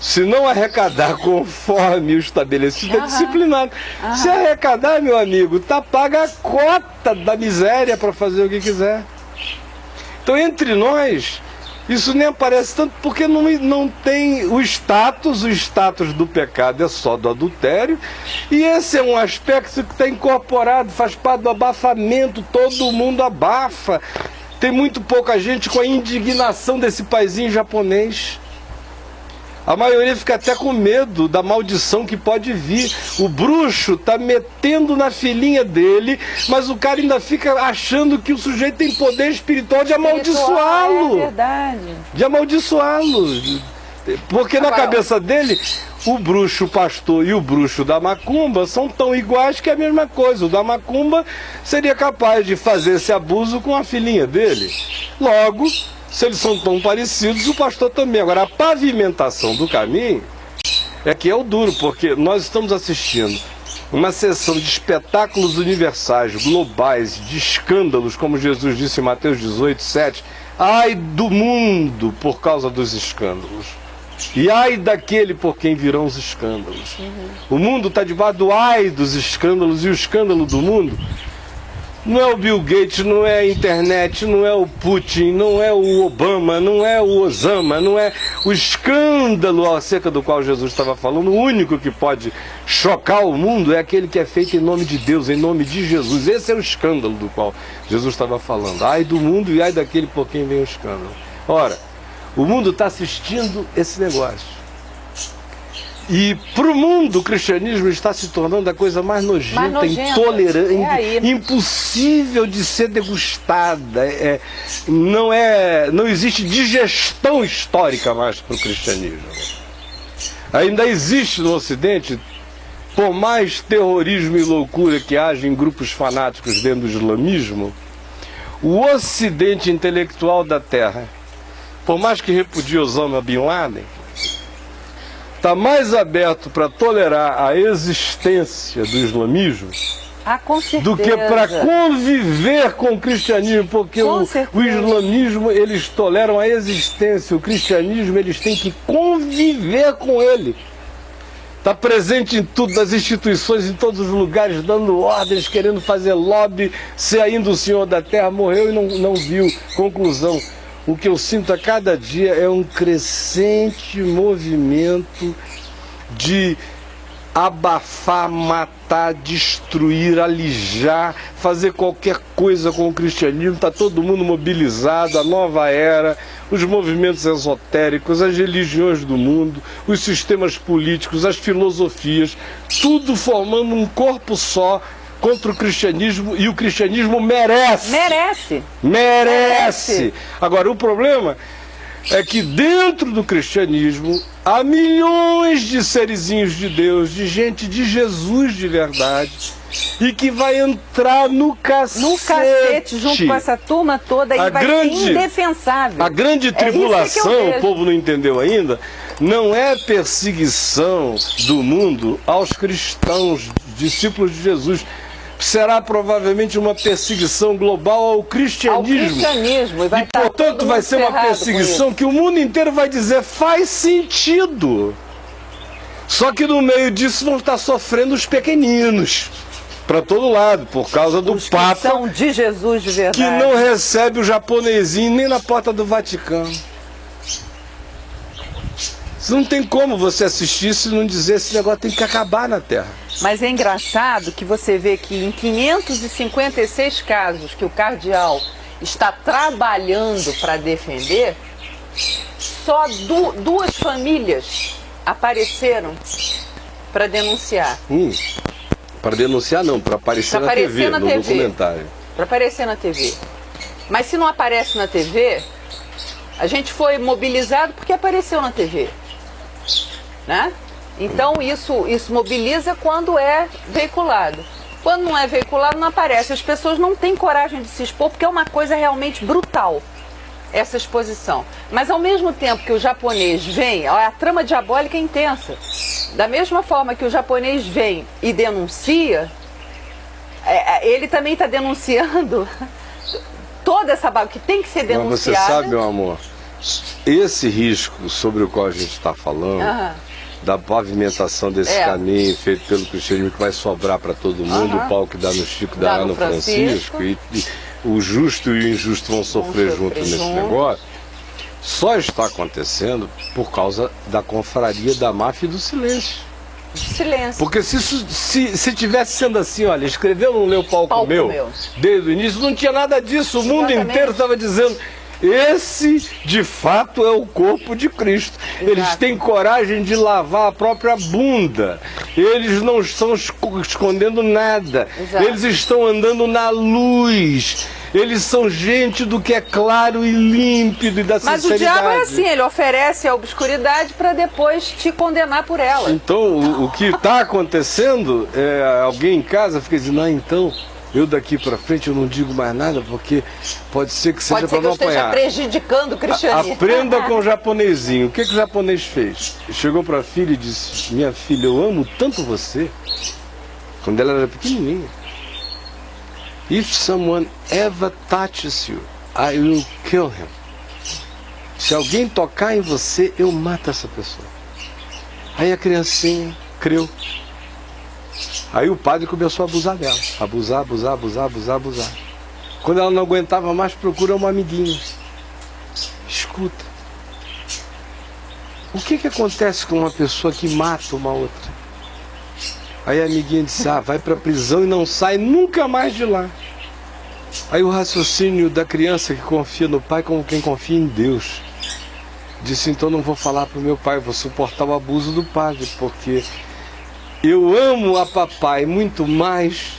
Se não arrecadar conforme o estabelecido, é disciplinado. Se arrecadar, meu amigo, tá paga a cota da miséria para fazer o que quiser. Então, entre nós, isso nem aparece tanto porque não tem o status do pecado é só do adultério, e esse é um aspecto que está incorporado, faz parte do abafamento, todo mundo abafa. Tem muito pouca gente com a indignação desse paizinho japonês. A maioria fica até com medo da maldição que pode vir. O bruxo está metendo na filhinha dele, mas o cara ainda fica achando que o sujeito tem poder espiritual de amaldiçoá-lo. É verdade. De amaldiçoá-lo. Porque na cabeça dele, o bruxo pastor e o bruxo da macumba são tão iguais que é a mesma coisa. O da macumba seria capaz de fazer esse abuso com a filhinha dele. Logo, se eles são tão parecidos, o pastor também. Agora, a pavimentação do caminho é que é o duro, porque nós estamos assistindo uma sessão de espetáculos universais, globais, de escândalos, como Jesus disse em Mateus 18, 7. Ai do mundo por causa dos escândalos. E ai daquele por quem virão os escândalos. O mundo está debaixo do ai dos escândalos, e o escândalo do mundo não é o Bill Gates, não é a internet, não é o Putin, não é o Obama, não é o Osama, não é o escândalo acerca do qual Jesus estava falando. O único que pode chocar o mundo é aquele que é feito em nome de Deus, em nome de Jesus. Esse é o escândalo do qual Jesus estava falando. Ai do mundo e ai daquele por quem vem o escândalo. Ora, o mundo está assistindo esse negócio. E para o mundo, o cristianismo está se tornando a coisa mais nojenta, intolerante, impossível de ser degustada. Não existe digestão histórica mais para o cristianismo. Ainda existe no Ocidente, por mais terrorismo e loucura que haja em grupos fanáticos dentro do islamismo, o Ocidente intelectual da Terra, por mais que repudie Osama Bin Laden, está mais aberto para tolerar a existência do islamismo do que para conviver com o cristianismo, porque o islamismo, eles toleram a existência, o cristianismo, eles têm que conviver com ele. Está presente em tudo, nas instituições, em todos os lugares, dando ordens, querendo fazer lobby, se ainda o Senhor da Terra morreu e não viu. Conclusão. O que eu sinto a cada dia é um crescente movimento de abafar, matar, destruir, alijar, fazer qualquer coisa com o cristianismo. Está todo mundo mobilizado, a nova era, os movimentos esotéricos, as religiões do mundo, os sistemas políticos, as filosofias, tudo formando um corpo só contra o cristianismo, e o cristianismo merece. Agora, o problema é que dentro do cristianismo há milhões de serizinhos de Deus, de gente de Jesus de verdade, e que vai entrar no cacete. Junto com essa turma toda, e vai ser indefensável. A grande tribulação, o povo não entendeu ainda, não é perseguição do mundo aos cristãos, discípulos de Jesus. Será provavelmente uma perseguição global ao cristianismo. E portanto vai ser uma perseguição que o mundo inteiro vai dizer: faz sentido. Só que no meio disso vão estar sofrendo os pequeninos, para todo lado, por causa do Papa, que são de Jesus de verdade, que não recebe o japonesinho nem na porta do Vaticano. Não tem como você assistir isso e não dizer esse negócio tem que acabar na Terra. Mas é engraçado que você vê que em 556 casos que o cardeal está trabalhando para defender, só duas famílias apareceram para denunciar. Para denunciar não, para aparecer na TV, no documentário. Para aparecer na TV. Mas se não aparece na TV, a gente foi mobilizado porque apareceu na TV. Né? Então isso mobiliza quando é veiculado. Quando não é veiculado, não aparece. As pessoas não têm coragem de se expor porque é uma coisa realmente brutal, essa exposição. Mas ao mesmo tempo que o japonês vem, a trama diabólica é intensa. Da mesma forma que o japonês vem e denuncia, ele também está denunciando toda essa bagunça que tem que ser denunciada. Mas você sabe, meu amor, esse risco sobre o qual a gente está falando, da pavimentação desse caminho feito pelo cristianismo que vai sobrar para todo mundo, o pau que dá no Chico dá no Francisco, e o justo e o injusto vão sofrer junto nesse negócio, só está acontecendo por causa da confraria da máfia e do silêncio. Silêncio. Porque se tivesse sendo assim, olha, escreveu não leu palco meu, desde o início, não tinha nada disso, o mundo inteiro estava dizendo, esse de fato é o corpo de Cristo. Exato. Eles têm coragem de lavar a própria bunda, eles não estão escondendo nada. Exato. Eles estão andando na luz. Eles são gente do que é claro e límpido e da sinceridade. Mas o diabo é assim, ele oferece a obscuridade para depois te condenar por ela. Então, o que está acontecendo, alguém em casa fica dizendo, então, eu daqui para frente eu não digo mais nada, porque pode ser que seja para não apanhar. Pode ser que eu esteja prejudicando o cristianismo. Aprenda com o japonesinho. O que o japonês fez? Chegou para a filha e disse, minha filha, eu amo tanto você, quando ela era pequenininha. If someone ever touches you, I will kill him. Se alguém tocar em você, eu mato essa pessoa. Aí a criancinha creu. Aí o padre começou a abusar dela. Abusar. Quando ela não aguentava mais, procura uma amiguinha. Escuta. O que acontece com uma pessoa que mata uma outra? Aí a amiguinha disse, vai para a prisão e não sai nunca mais de lá. Aí o raciocínio da criança que confia no pai como quem confia em Deus. Disse, então não vou falar para o meu pai, vou suportar o abuso do padre, porque eu amo a papai muito mais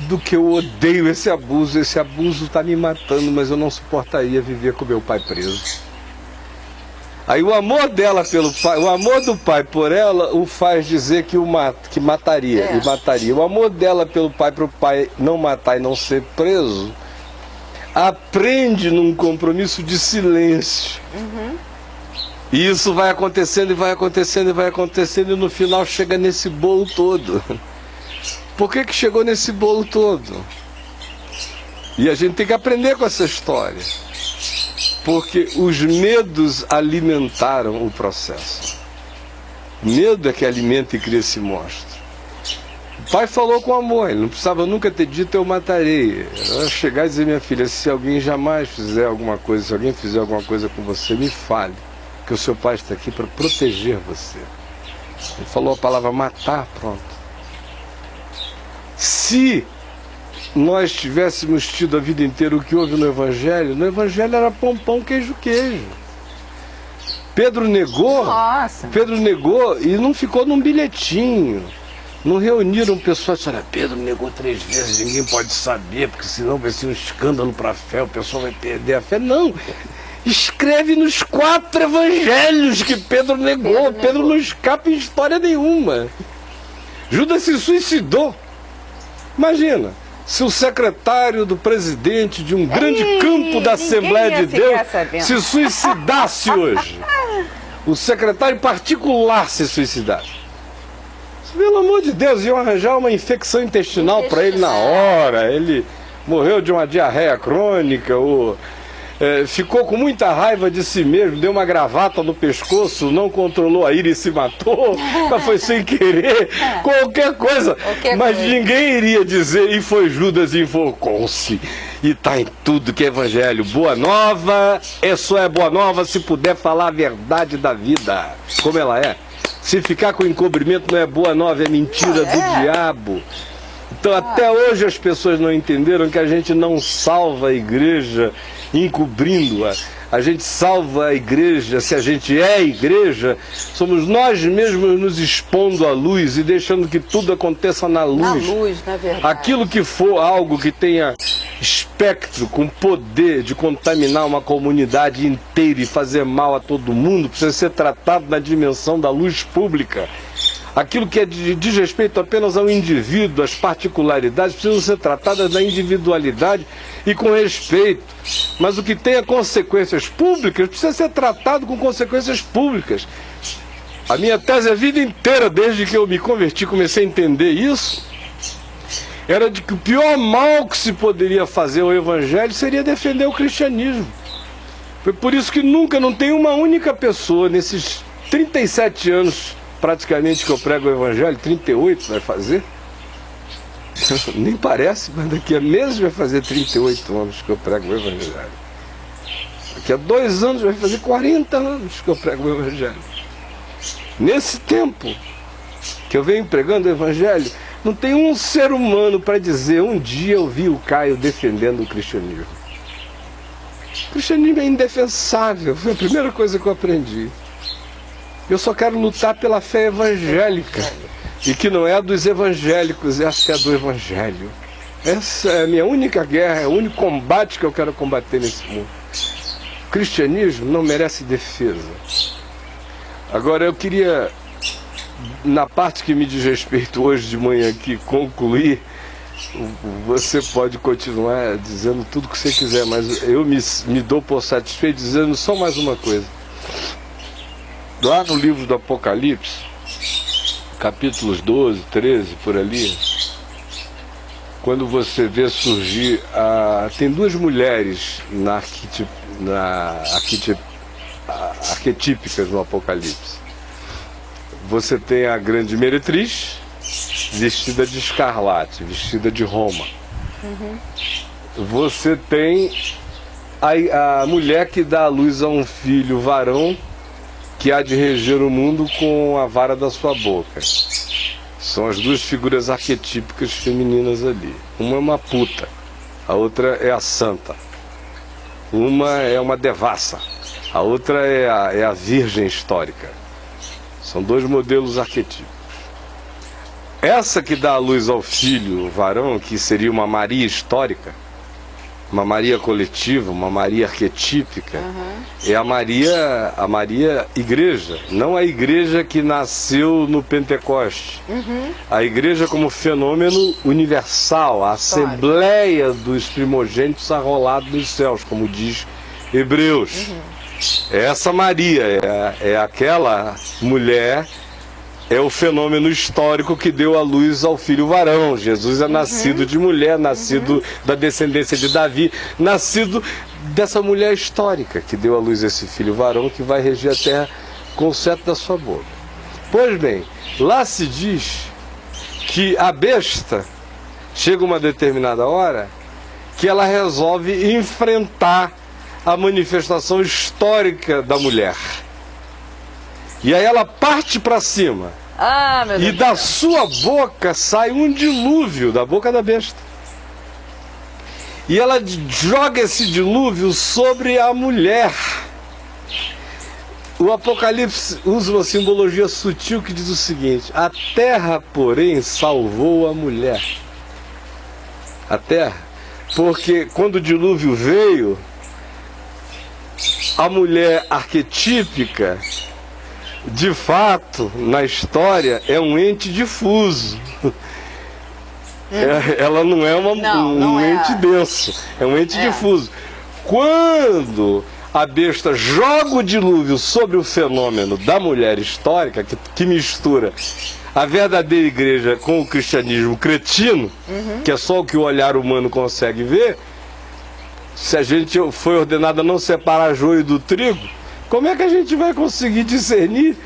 do que eu odeio esse abuso. Esse abuso está me matando, mas eu não suportaria viver com meu pai preso. Aí o amor dela pelo pai, o amor do pai por ela o faz dizer que que mataria, e mataria. O amor dela pelo pai para o pai não matar e não ser preso, aprende num compromisso de silêncio. E isso vai acontecendo e no final chega nesse bolo todo. Por que chegou nesse bolo todo? E a gente tem que aprender com essa história. Porque os medos alimentaram o processo. O medo é que alimenta e cria esse monstro. O pai falou com amor, ele não precisava nunca ter dito eu matarei. Ela chegar e dizer, minha filha, se alguém jamais fizer alguma coisa, se alguém fizer alguma coisa com você, me fale, que o seu pai está aqui para proteger você. Ele falou a palavra matar, pronto. Se nós tivéssemos tido a vida inteira o que houve no Evangelho era pão, queijo. Pedro negou e não ficou num bilhetinho. Não reuniram pessoas e disseram, Pedro negou 3 vezes, ninguém pode saber, porque senão vai ser um escândalo para a fé, o pessoal vai perder a fé. Não, escreve nos 4 evangelhos que Pedro negou. Pedro não escapa em história nenhuma. Judas se suicidou. Imagina. Se o secretário do presidente de um grande campo da Assembleia de Deus se suicidasse hoje, o secretário particular se suicidasse, pelo amor de Deus, iam arranjar uma infecção intestinal para ele na hora, ele morreu de uma diarreia crônica, ou ficou com muita raiva de si mesmo, deu uma gravata no pescoço, não controlou a ira e se matou, mas foi sem querer, qualquer coisa. Mas ninguém iria dizer, e foi Judas e enforcou-se. E está em tudo que é evangelho. Boa nova, só é boa nova se puder falar a verdade da vida, como ela é. Se ficar com encobrimento não é boa nova, é mentira do diabo. Então até hoje as pessoas não entenderam que a gente não salva a igreja encobrindo-a. A gente salva a igreja, se a gente é igreja, somos nós mesmos nos expondo à luz e deixando que tudo aconteça na luz. Na luz, na verdade. Aquilo que for algo que tenha espectro, com poder de contaminar uma comunidade inteira e fazer mal a todo mundo, precisa ser tratado na dimensão da luz pública. Aquilo que diz respeito apenas ao indivíduo, as particularidades, precisam ser tratadas na individualidade e com respeito. Mas o que tenha consequências públicas precisa ser tratado com consequências públicas. A minha tese a vida inteira, desde que eu me converti, comecei a entender isso, era de que o pior mal que se poderia fazer ao evangelho seria defender o cristianismo. Foi por isso que nunca, não tem uma única pessoa nesses 37 anos praticamente que eu prego o evangelho, 38 vai fazer, nem parece, mas daqui a meses vai fazer 38 anos que eu prego o evangelho. Daqui a 2 anos vai fazer 40 anos que eu prego o evangelho. Nesse tempo que eu venho pregando o evangelho, não tem um ser humano para dizer, um dia eu vi o Caio defendendo o cristianismo. O cristianismo é indefensável, foi a primeira coisa que eu aprendi. Eu só quero lutar pela fé evangélica, e que não é a dos evangélicos, essa é a do evangelho. Essa é a minha única guerra, é o único combate que eu quero combater nesse mundo. O cristianismo não merece defesa. Agora eu queria, na parte que me diz respeito hoje de manhã aqui, concluir. Você pode continuar dizendo tudo o que você quiser, mas eu me dou por satisfeito dizendo só mais uma coisa. Lá no livro do Apocalipse, capítulos 12, 13, por ali, quando você vê surgir, tem 2 mulheres arquetípicas no Apocalipse. Você tem a grande meretriz, vestida de escarlate, vestida de Roma. Você tem a mulher que dá à luz a um filho varão, que há de reger o mundo com a vara da sua boca. São as 2 figuras arquetípicas femininas ali. Uma é uma puta, a outra é a santa. Uma é uma devassa, a outra é a virgem histórica. São 2 modelos arquetípicos. Essa que dá a luz ao filho varão, que seria uma Maria histórica, uma Maria coletiva, uma Maria arquetípica, é a Maria igreja, não a igreja que nasceu no Pentecoste. A igreja como fenômeno universal, a assembleia dos primogênitos arrolados dos céus, como diz Hebreus. Essa Maria é aquela mulher, é o fenômeno histórico que deu a luz ao filho varão. Jesus é nascido de mulher, nascido da descendência de Davi, nascido dessa mulher histórica que deu a luz a esse filho varão que vai reger a terra com o cetro da sua boca. Pois bem, lá se diz que a besta chega uma determinada hora que ela resolve enfrentar a manifestação histórica da mulher. E aí ela parte para cima. E da sua boca sai um dilúvio, da boca da besta. E ela joga esse dilúvio sobre a mulher. O Apocalipse usa uma simbologia sutil que diz o seguinte: a terra, porém, salvou a mulher. A terra, porque quando o dilúvio veio, a mulher arquetípica, de fato, na história, é um ente difuso. Ela não é um ente denso, é um ente difuso. Quando a besta joga o dilúvio sobre o fenômeno da mulher histórica, que mistura a verdadeira igreja com o cristianismo cretino, que é só o que o olhar humano consegue ver, se a gente foi ordenado a não separar joio do trigo, como é que a gente vai conseguir discernir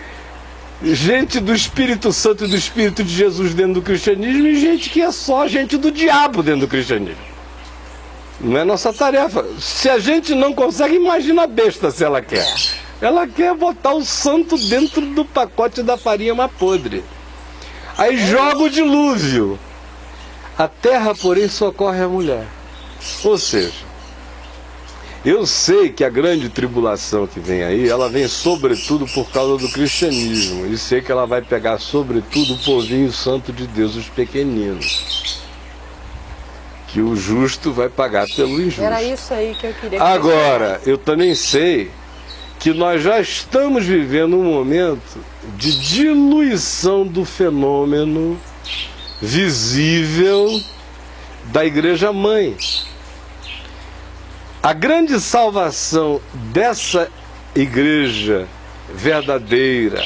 gente do Espírito Santo e do Espírito de Jesus dentro do cristianismo e gente que é só gente do diabo dentro do cristianismo? Não é nossa tarefa. Se a gente não consegue, imagina a besta se ela quer. Ela quer botar o santo dentro do pacote da farinha mais podre. Aí joga o dilúvio. A terra, porém, socorre a mulher. Ou seja, eu sei que a grande tribulação que vem aí, ela vem sobretudo por causa do cristianismo. E sei que ela vai pegar sobretudo o povinho santo de Deus, os pequeninos. Que o justo vai pagar pelo injusto. Era isso aí que eu queria que Agora, eu também sei que nós já estamos vivendo um momento de diluição do fenômeno visível da Igreja Mãe. A grande salvação dessa igreja verdadeira,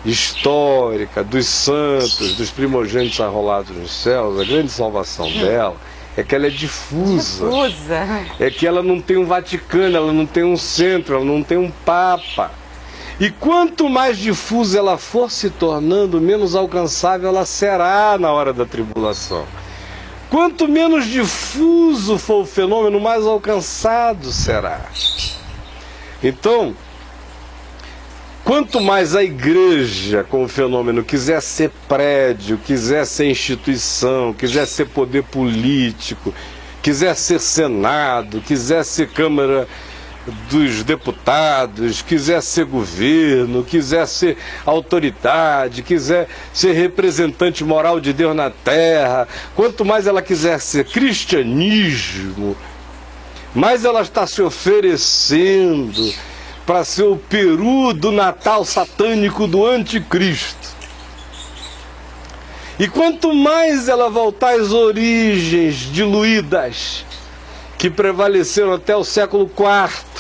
histórica, dos santos, dos primogênitos arrolados nos céus, a grande salvação dela é que ela é difusa. É que ela não tem um Vaticano, ela não tem um centro, ela não tem um Papa. E quanto mais difusa ela for se tornando, menos alcançável ela será na hora da tribulação. Quanto menos difuso for o fenômeno, mais alcançado será. Então, quanto mais a igreja com o fenômeno quiser ser prédio, quiser ser instituição, quiser ser poder político, quiser ser Senado, quiser ser Câmara dos Deputados, quiser ser governo, quiser ser autoridade, quiser ser representante moral de Deus na terra, quanto mais ela quiser ser cristianismo, mais ela está se oferecendo para ser o peru do Natal satânico do anticristo. E quanto mais ela voltar às origens diluídas que prevaleceram até o século IV,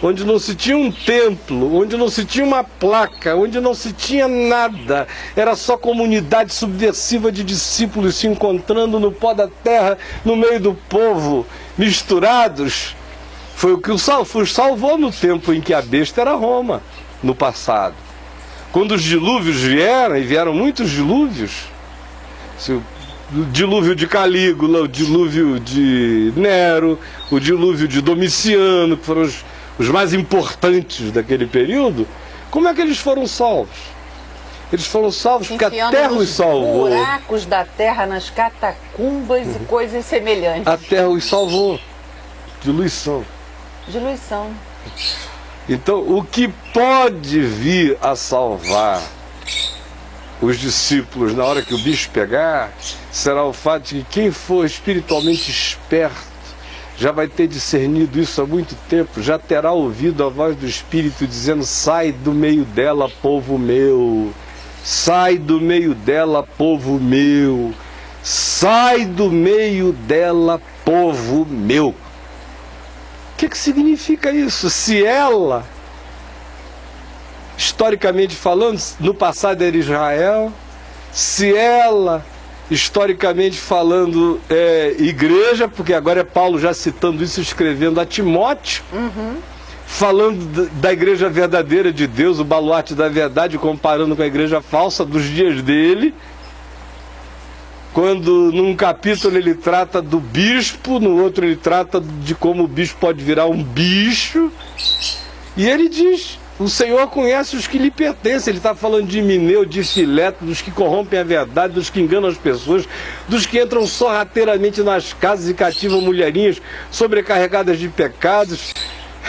onde não se tinha um templo, onde não se tinha uma placa, onde não se tinha nada, era só comunidade subversiva de discípulos se encontrando no pó da terra, no meio do povo, misturados. Foi o que os salvou no tempo em que a besta era Roma, no passado. Quando os dilúvios vieram, e vieram muitos dilúvios, o dilúvio de Calígula, o dilúvio de Nero, o dilúvio de Domiciano, que foram os mais importantes daquele período, como é que eles foram salvos? Eles foram salvos porque a terra os salvou. Buracos da terra nas catacumbas e coisas semelhantes. A terra os salvou. Diluição. Diluição. Então, o que pode vir a salvar os discípulos na hora que o bicho pegar, será o fato de que quem for espiritualmente esperto já vai ter discernido isso há muito tempo, já terá ouvido a voz do Espírito dizendo: sai do meio dela, povo meu, sai do meio dela, povo meu, sai do meio dela, povo meu. O que significa isso? Se ela, historicamente falando, no passado era Israel, se ela, historicamente falando, é igreja, porque agora é Paulo já citando isso, escrevendo a Timóteo, falando da igreja verdadeira de Deus, o baluarte da verdade, comparando com a igreja falsa dos dias dele, quando num capítulo ele trata do bispo, no outro ele trata de como o bispo pode virar um bicho, e ele diz: o Senhor conhece os que lhe pertencem. Ele está falando de Himeneu, de Fileto, dos que corrompem a verdade, dos que enganam as pessoas, dos que entram sorrateiramente nas casas e cativam mulherinhas sobrecarregadas de pecados.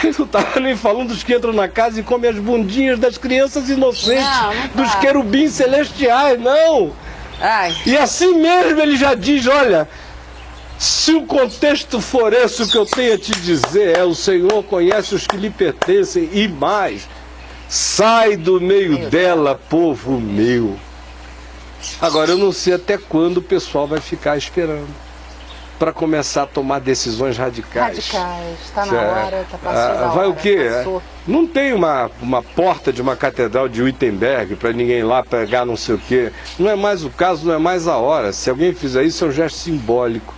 Ele não estava nem falando dos que entram na casa e comem as bundinhas das crianças inocentes, dos querubins celestiais, não. Ai. E assim mesmo ele já diz: olha, se o contexto for esse, o que eu tenho a te dizer é: o Senhor conhece os que lhe pertencem, e mais, sai do meio dela, povo meu. Agora, eu não sei até quando o pessoal vai ficar esperando para começar a tomar decisões radicais. Está na hora, está passando a hora. Vai o quê? Passou. Não tem uma porta de uma catedral de Wittenberg para ninguém lá pegar não sei o quê. Não é mais o caso, não é mais a hora. Se alguém fizer isso, é um gesto simbólico.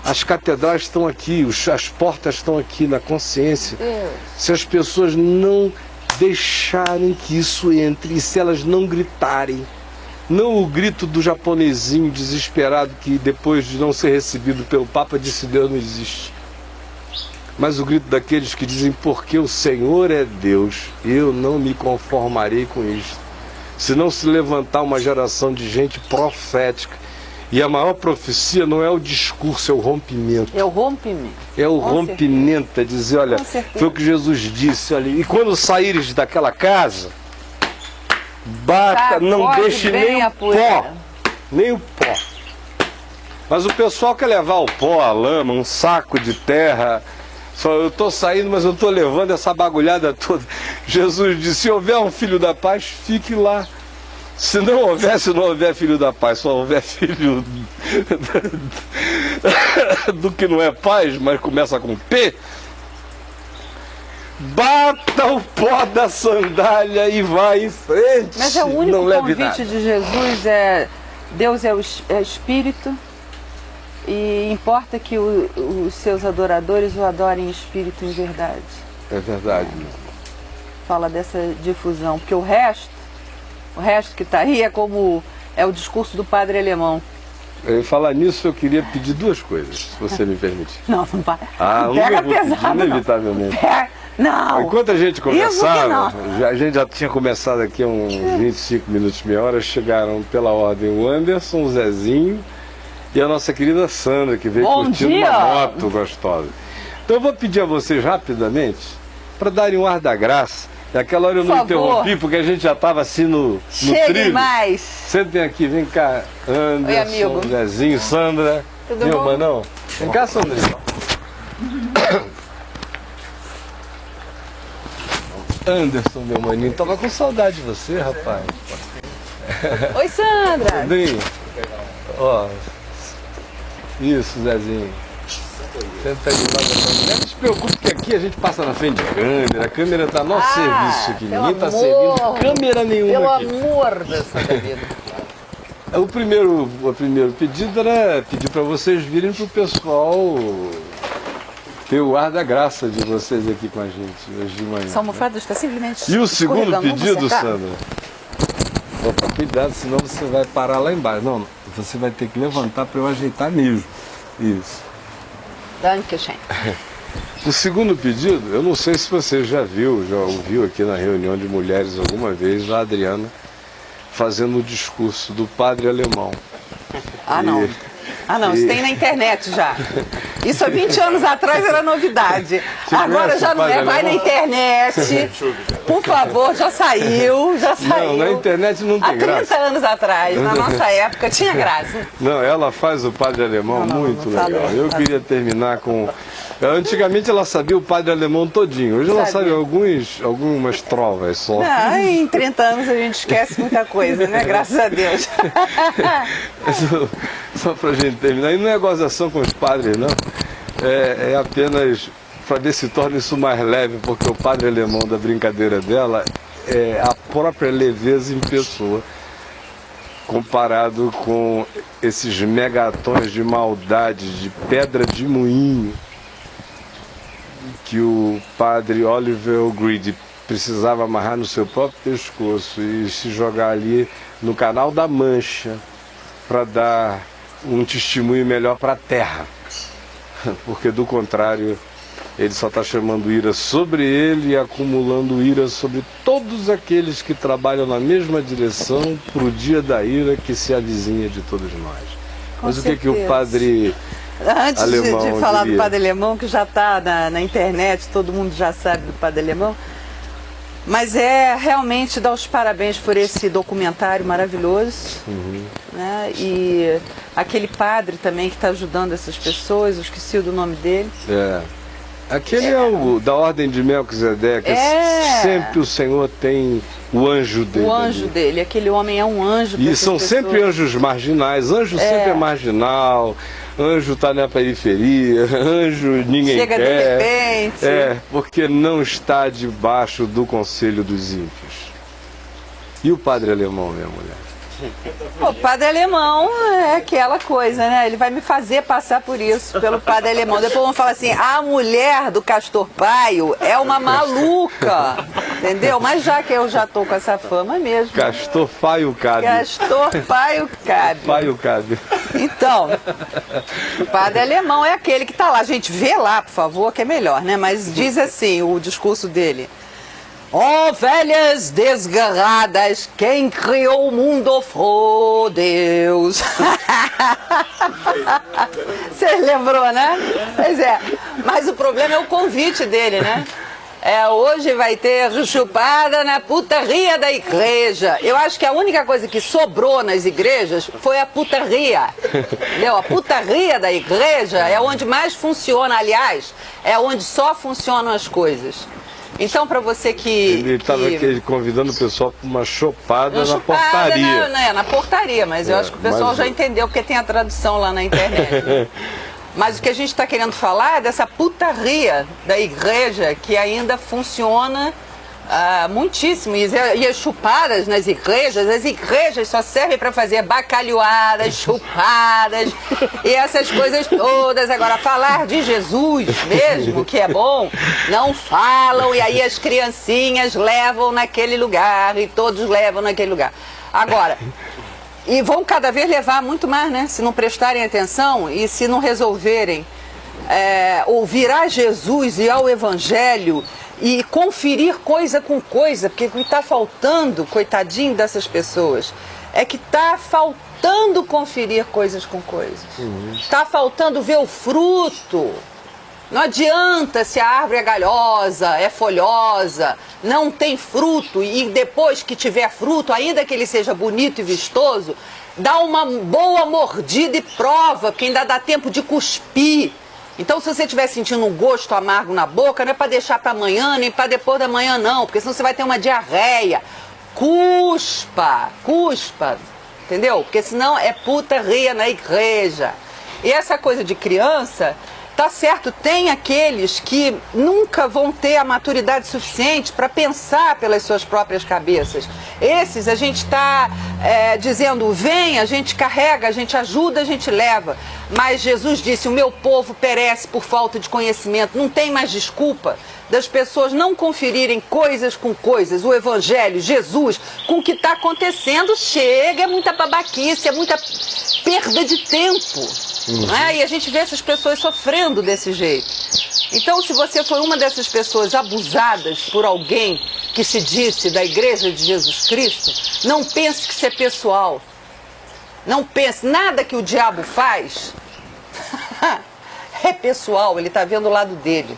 As catedrais estão aqui, as portas estão aqui na consciência. Deus. Se as pessoas não deixarem que isso entre, e se elas não gritarem, não o grito do japonesinho desesperado que depois de não ser recebido pelo Papa disse Deus não existe, mas o grito daqueles que dizem porque o Senhor é Deus, eu não me conformarei com isto. Se não se levantar uma geração de gente profética, e a maior profecia não é o discurso, é o rompimento. É o rompimento. É o rompimento, é dizer, olha, foi o que Jesus disse ali. E quando saíres daquela casa, bata, não deixe nem o pó, nem o pó. Mas o pessoal quer levar o pó, a lama, um saco de terra. Só eu estou saindo, mas eu estou levando essa bagulhada toda. Jesus disse, se houver um filho da paz, fique lá. Se não houver filho da paz, só houver filho do que não é paz, mas começa com P, bata o pó da sandália e vai em frente. Mas é o único convite de Jesus, Deus é Espírito, e importa que os seus adoradores o adorem em espírito e em verdade. É verdade. Fala dessa difusão, porque o resto que está aí é o discurso do padre alemão. Falar nisso, eu queria pedir duas coisas, se você me permitir. Não vai. Não pega vou pedir, pesado, inevitavelmente. Não. Enquanto a gente conversava, a gente já tinha começado aqui há uns 25 minutos, meia hora, chegaram pela ordem o Anderson, o Zezinho e a nossa querida Sandra, que veio curtindo uma moto gostosa. Então eu vou pedir a vocês rapidamente, para darem um ar da graça. Naquela hora eu não interrompi, porque a gente já estava assim no trilho. Mais. Sentem aqui, vem cá, Anderson, amigo. Zezinho, Sandra. Tudo meu bom? Manão. Vem cá, Sandra. Anderson, meu maninho, tava com saudade de você, rapaz. Oi, Sandra. Sandrinho. Ó. Isso, Zezinho. Senta aí do lado da câmera. Não se preocupe que aqui a gente passa na frente de câmera. A câmera está a nosso serviço aqui. Ninguém está servindo câmera nenhuma pelo aqui. Pelo amor da Santa Vida. O primeiro pedido era pedir para vocês virem para o pessoal ter o ar da graça de vocês aqui com a gente hoje de manhã. Essa almofada está simplesmente. E o segundo pedido, Sandra? Opa, cuidado, senão você vai parar lá embaixo. Não, você vai ter que levantar para eu ajeitar mesmo. Isso. Dankeschön. O segundo pedido, eu não sei se você já ouviu aqui na reunião de mulheres alguma vez a Adriana fazendo o discurso do padre alemão. Não, isso tem na internet já. Isso há 20 anos atrás era novidade. Agora já não é, vai na internet. Por favor, já saiu. Não, na internet não tem graça. Há 30 anos atrás, na nossa época, tinha graça. Não, ela faz o padre alemão muito legal. Eu queria terminar com... Antigamente ela sabia o padre alemão todinho. Hoje ela sabe algumas trovas só. Em 30 anos a gente esquece muita coisa, né? Graças a Deus. Só pra gente terminar. E não é gozação com os padres, não. É apenas para ver se torna isso mais leve, porque o padre alemão da brincadeira dela é a própria leveza em pessoa, comparado com esses megatons de maldade, de pedra de moinho, que o padre Oliver O'Grady precisava amarrar no seu próprio pescoço e se jogar ali no Canal da Mancha para dar um testemunho melhor para a terra, porque do contrário ele só está chamando ira sobre ele e acumulando ira sobre todos aqueles que trabalham na mesma direção para o dia da ira que se avizinha de todos nós. Mas o que o padre Antes alemão de falar diria? do padre alemão, que já está na internet, todo mundo já sabe do padre alemão, mas é realmente dar os parabéns por esse documentário maravilhoso, né? E aquele padre também que está ajudando essas pessoas, eu esqueci do nome dele. Aquele é o da ordem de Melquisedeque. Sempre o Senhor tem o anjo dele. O anjo dele, aquele homem é um anjo. E são sempre anjos marginais. Anjo sempre é marginal. Anjo está na periferia. Anjo ninguém chega quer. De repente. Porque não está debaixo do conselho dos ímpios. E o padre alemão, minha mulher? O padre alemão é aquela coisa, né? Ele vai me fazer passar por isso, pelo padre alemão. Depois vão falar assim, a mulher do Castor Paio é uma maluca, entendeu? Mas já que eu já tô com essa fama mesmo. Castor Paio cabe. Castor Paio cabe. Paio cabe. Então, o padre alemão é aquele que tá lá. Gente, vê lá, por favor, que é melhor, né? Mas diz assim, o discurso dele. Velhas desgarradas, quem criou o mundo foi Deus. Você lembrou, né? Pois é. Mas o problema é o convite dele, né? Hoje vai ter chupada na putaria da igreja. Eu acho que a única coisa que sobrou nas igrejas foi a putaria. Entendeu? A putaria da igreja é onde mais funciona, aliás, é onde só funcionam as coisas. Então, para você que... Ele estava convidando o pessoal para uma chopada na portaria. Na portaria, mas eu acho que o pessoal já entendeu, porque tem a tradução lá na internet. Né? Mas o que a gente está querendo falar é dessa putaria da igreja que ainda funciona muitíssimo. E as chupadas nas igrejas, as igrejas só servem para fazer bacalhoadas, chupadas e essas coisas todas. Agora, falar de Jesus mesmo, que é bom, não falam, e aí as criancinhas levam naquele lugar, e todos levam naquele lugar. Agora, e vão cada vez levar muito mais, né? Se não prestarem atenção e se não resolverem ouvir a Jesus e ao Evangelho e conferir coisa com coisa, porque o que está faltando, coitadinho dessas pessoas, é que está faltando conferir coisas com coisas. Está faltando ver o fruto. Não adianta se a árvore é galhosa, é folhosa, não tem fruto, e depois que tiver fruto, ainda que ele seja bonito e vistoso, dá uma boa mordida e prova, porque ainda dá tempo de cuspir. Então, se você estiver sentindo um gosto amargo na boca, não é para deixar para amanhã, nem para depois da manhã, não, porque senão você vai ter uma diarreia. Cuspa, entendeu? Porque senão é putaria na igreja. E essa coisa de criança, tá certo, tem aqueles que nunca vão ter a maturidade suficiente para pensar pelas suas próprias cabeças. Esses a gente está dizendo, vem, a gente carrega, a gente ajuda, a gente leva. Mas Jesus disse, o meu povo perece por falta de conhecimento. Não tem mais desculpa das pessoas não conferirem coisas com coisas, o Evangelho, Jesus, com o que está acontecendo. Chega, é muita babaquice, é muita perda de tempo. E a gente vê essas pessoas sofrendo desse jeito. Então, se você for uma dessas pessoas abusadas por alguém que se disse da Igreja de Jesus Cristo, não pense que isso é pessoal. Não pense, nada que o diabo faz é pessoal, ele está vendo o lado dele.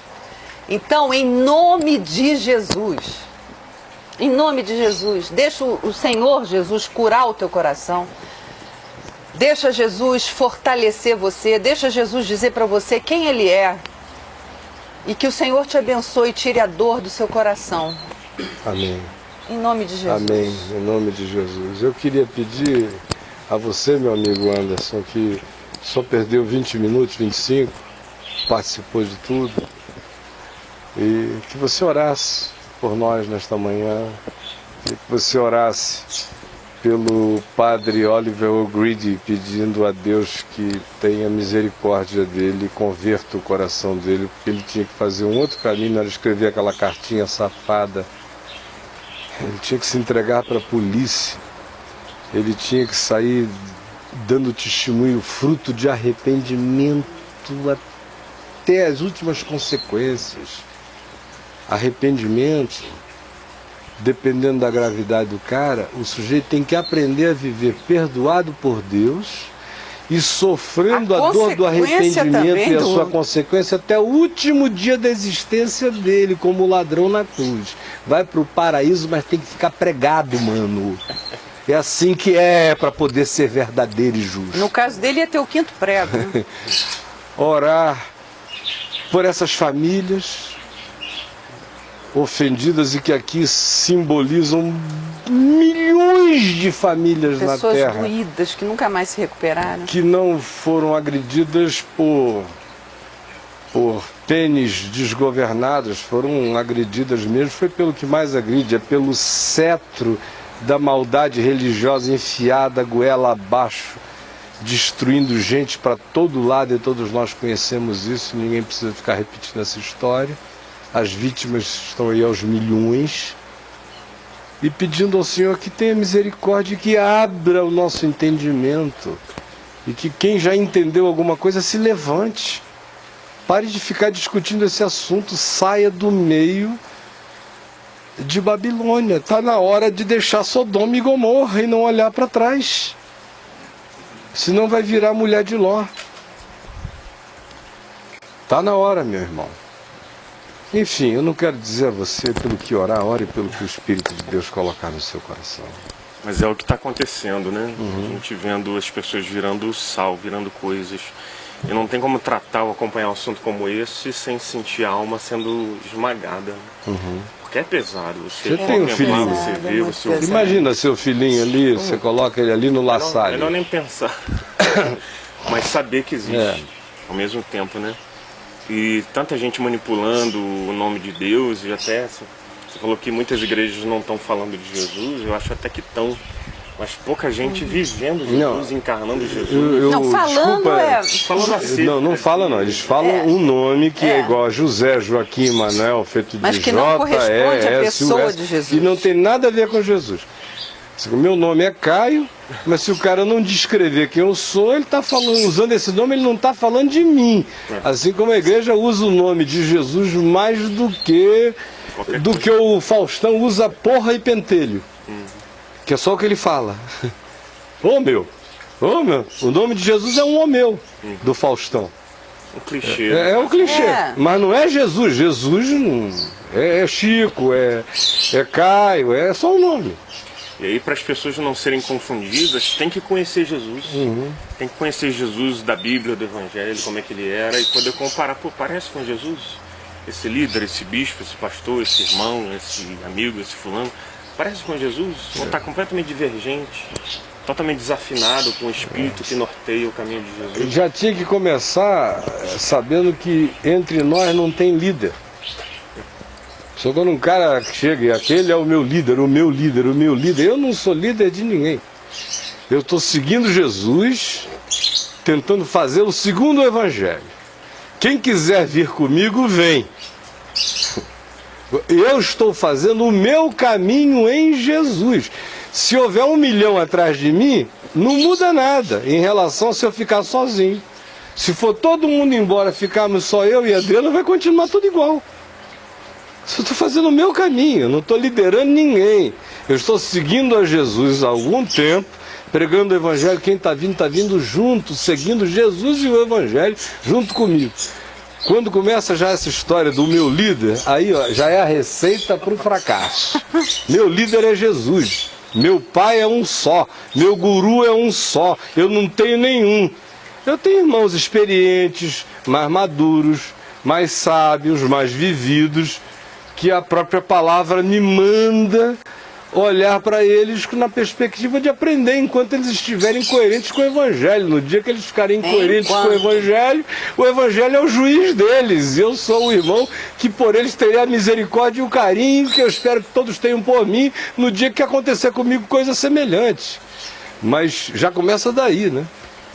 Então, em nome de Jesus, deixa o Senhor Jesus curar o teu coração. Deixa Jesus fortalecer você, deixa Jesus dizer para você quem Ele é. E que o Senhor te abençoe e tire a dor do seu coração. Amém. Em nome de Jesus. Amém, em nome de Jesus. Eu queria pedir a você, meu amigo Anderson, que só perdeu 20 minutos, 25, participou de tudo, e que você orasse por nós nesta manhã, que você orasse pelo padre Oliver O'Grady, pedindo a Deus que tenha misericórdia dele e converta o coração dele, porque ele tinha que fazer um outro caminho, não era escrever aquela cartinha safada. Ele tinha que se entregar para a polícia, ele tinha que sair dando testemunho, fruto de arrependimento até as últimas consequências. Arrependimento, dependendo da gravidade do cara, o sujeito tem que aprender a viver perdoado por Deus e sofrendo a dor do arrependimento e a sua consequência até o último dia da existência dele, como ladrão na cruz. Vai para o paraíso, mas tem que ficar pregado, mano. É assim que é para poder ser verdadeiro e justo. No caso dele ia ter o quinto prego. Né? Orar por essas famílias ofendidas e que aqui simbolizam milhões de famílias na Terra. Pessoas doídas que nunca mais se recuperaram. Que não foram agredidas por pênis desgovernados, foram agredidas mesmo, foi pelo que mais agride, é pelo cetro da maldade religiosa enfiada goela abaixo, destruindo gente para todo lado, e todos nós conhecemos isso, ninguém precisa ficar repetindo essa história. As vítimas estão aí aos milhões, e pedindo ao Senhor que tenha misericórdia e que abra o nosso entendimento, e que quem já entendeu alguma coisa se levante. Pare de ficar discutindo esse assunto, saia do meio de Babilônia. Está na hora de deixar Sodoma e Gomorra e não olhar para trás. Senão vai virar mulher de Ló. Está na hora, meu irmão. Enfim, eu não quero dizer a você pelo que orar, ore pelo que o Espírito de Deus colocar no seu coração. Mas é o que está acontecendo, né? A gente vendo as pessoas virando sal, virando coisas. E não tem como tratar ou acompanhar um assunto como esse sem sentir a alma sendo esmagada. Porque é pesado. Você tem um filhinho? você vê, você ouve. Imagina seu filhinho ali, você coloca ele ali no Melhor laçalho. nem pensar. Mas saber que existe ao mesmo tempo, né? E tanta gente manipulando o nome de Deus, e até você falou que muitas igrejas não estão falando de Jesus, eu acho até que estão. Mas pouca gente vivendo Jesus, encarnando Jesus. Não, falando Falando assim. Não fala não. Eles falam um nome que é igual a José, Joaquim, Manuel, feito de mas que não corresponde à pessoa de Jesus. E não tem nada a ver com Jesus. O meu nome é Caio, mas se o cara não descrever quem eu sou, ele está usando esse nome, ele não está falando de mim. Assim como a igreja usa o nome de Jesus mais do que o Faustão usa porra e pentelho. Que é só o que ele fala. Ô meu, o nome de Jesus é um ô meu, do Faustão. Um clichê. É um clichê, mas não é Jesus. Jesus é Chico, é Caio, é só um nome. E aí, para as pessoas não serem confundidas, tem que conhecer Jesus. Tem que conhecer Jesus da Bíblia, do Evangelho, como é que ele era, e poder comparar. Pô, parece com Jesus? Esse líder, esse bispo, esse pastor, esse irmão, esse amigo, esse fulano, parece com Jesus? Ou está completamente divergente, totalmente desafinado com o espírito que norteia o caminho de Jesus? Já tinha que começar sabendo que entre nós não tem líder. Só quando um cara chega e aquele é o meu líder, o meu líder, o meu líder. Eu não sou líder de ninguém. Eu estou seguindo Jesus, tentando fazer o segundo evangelho. Quem quiser vir comigo, vem. Eu estou fazendo o meu caminho em Jesus. Se houver 1 milhão atrás de mim, não muda nada em relação a se eu ficar sozinho. Se for todo mundo embora, ficarmos só eu e a Adriana, vai continuar tudo igual. Eu estou fazendo o meu caminho, eu não estou liderando ninguém. Eu estou seguindo a Jesus há algum tempo, pregando o Evangelho. Quem está vindo junto, seguindo Jesus e o Evangelho junto comigo. Quando começa já essa história do meu líder, aí já é a receita para o fracasso. Meu líder é Jesus, meu pai é um só, meu guru é um só, eu não tenho nenhum. Eu tenho irmãos experientes, mais maduros, mais sábios, mais vividos, que a própria palavra me manda olhar para eles na perspectiva de aprender, enquanto eles estiverem coerentes com o Evangelho. No dia que eles ficarem incoerentes com o Evangelho é o juiz deles. Eu sou o irmão que por eles terei a misericórdia e o carinho que eu espero que todos tenham por mim no dia que acontecer comigo coisa semelhante. Mas já começa daí, né?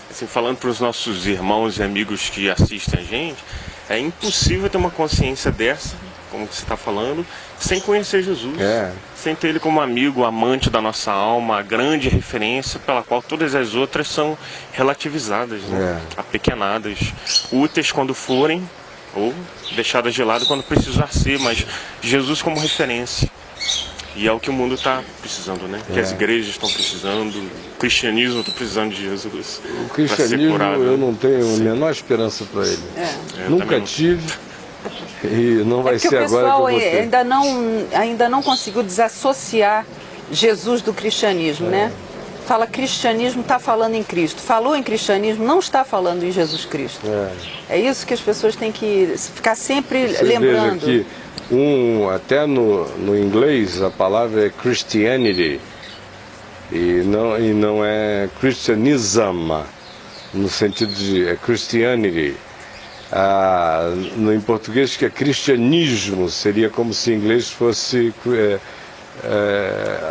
Assim, falando para os nossos irmãos e amigos que assistem a gente, é impossível ter uma consciência dessa, como você está falando, sem conhecer Jesus, sem ter ele como amigo, amante da nossa alma, a grande referência pela qual todas as outras são relativizadas, né? Apequenadas, úteis quando forem, ou deixadas de lado quando precisar ser, mas Jesus como referência. E é o que o mundo está precisando, né? Que as igrejas estão precisando, o cristianismo está precisando de Jesus. O cristianismo eu não tenho a menor esperança para ele. Nunca tive. E não vai ser agora que eu vou ter. O pessoal ainda não conseguiu desassociar Jesus do cristianismo, né? Fala cristianismo, está falando em Cristo. Falou em cristianismo, não está falando em Jesus Cristo. É isso que as pessoas têm que ficar sempre lembrando. Veja que até no inglês a palavra é Christianity e não é Christianism, no sentido de Christianity. Em português que é cristianismo, seria como se em inglês fosse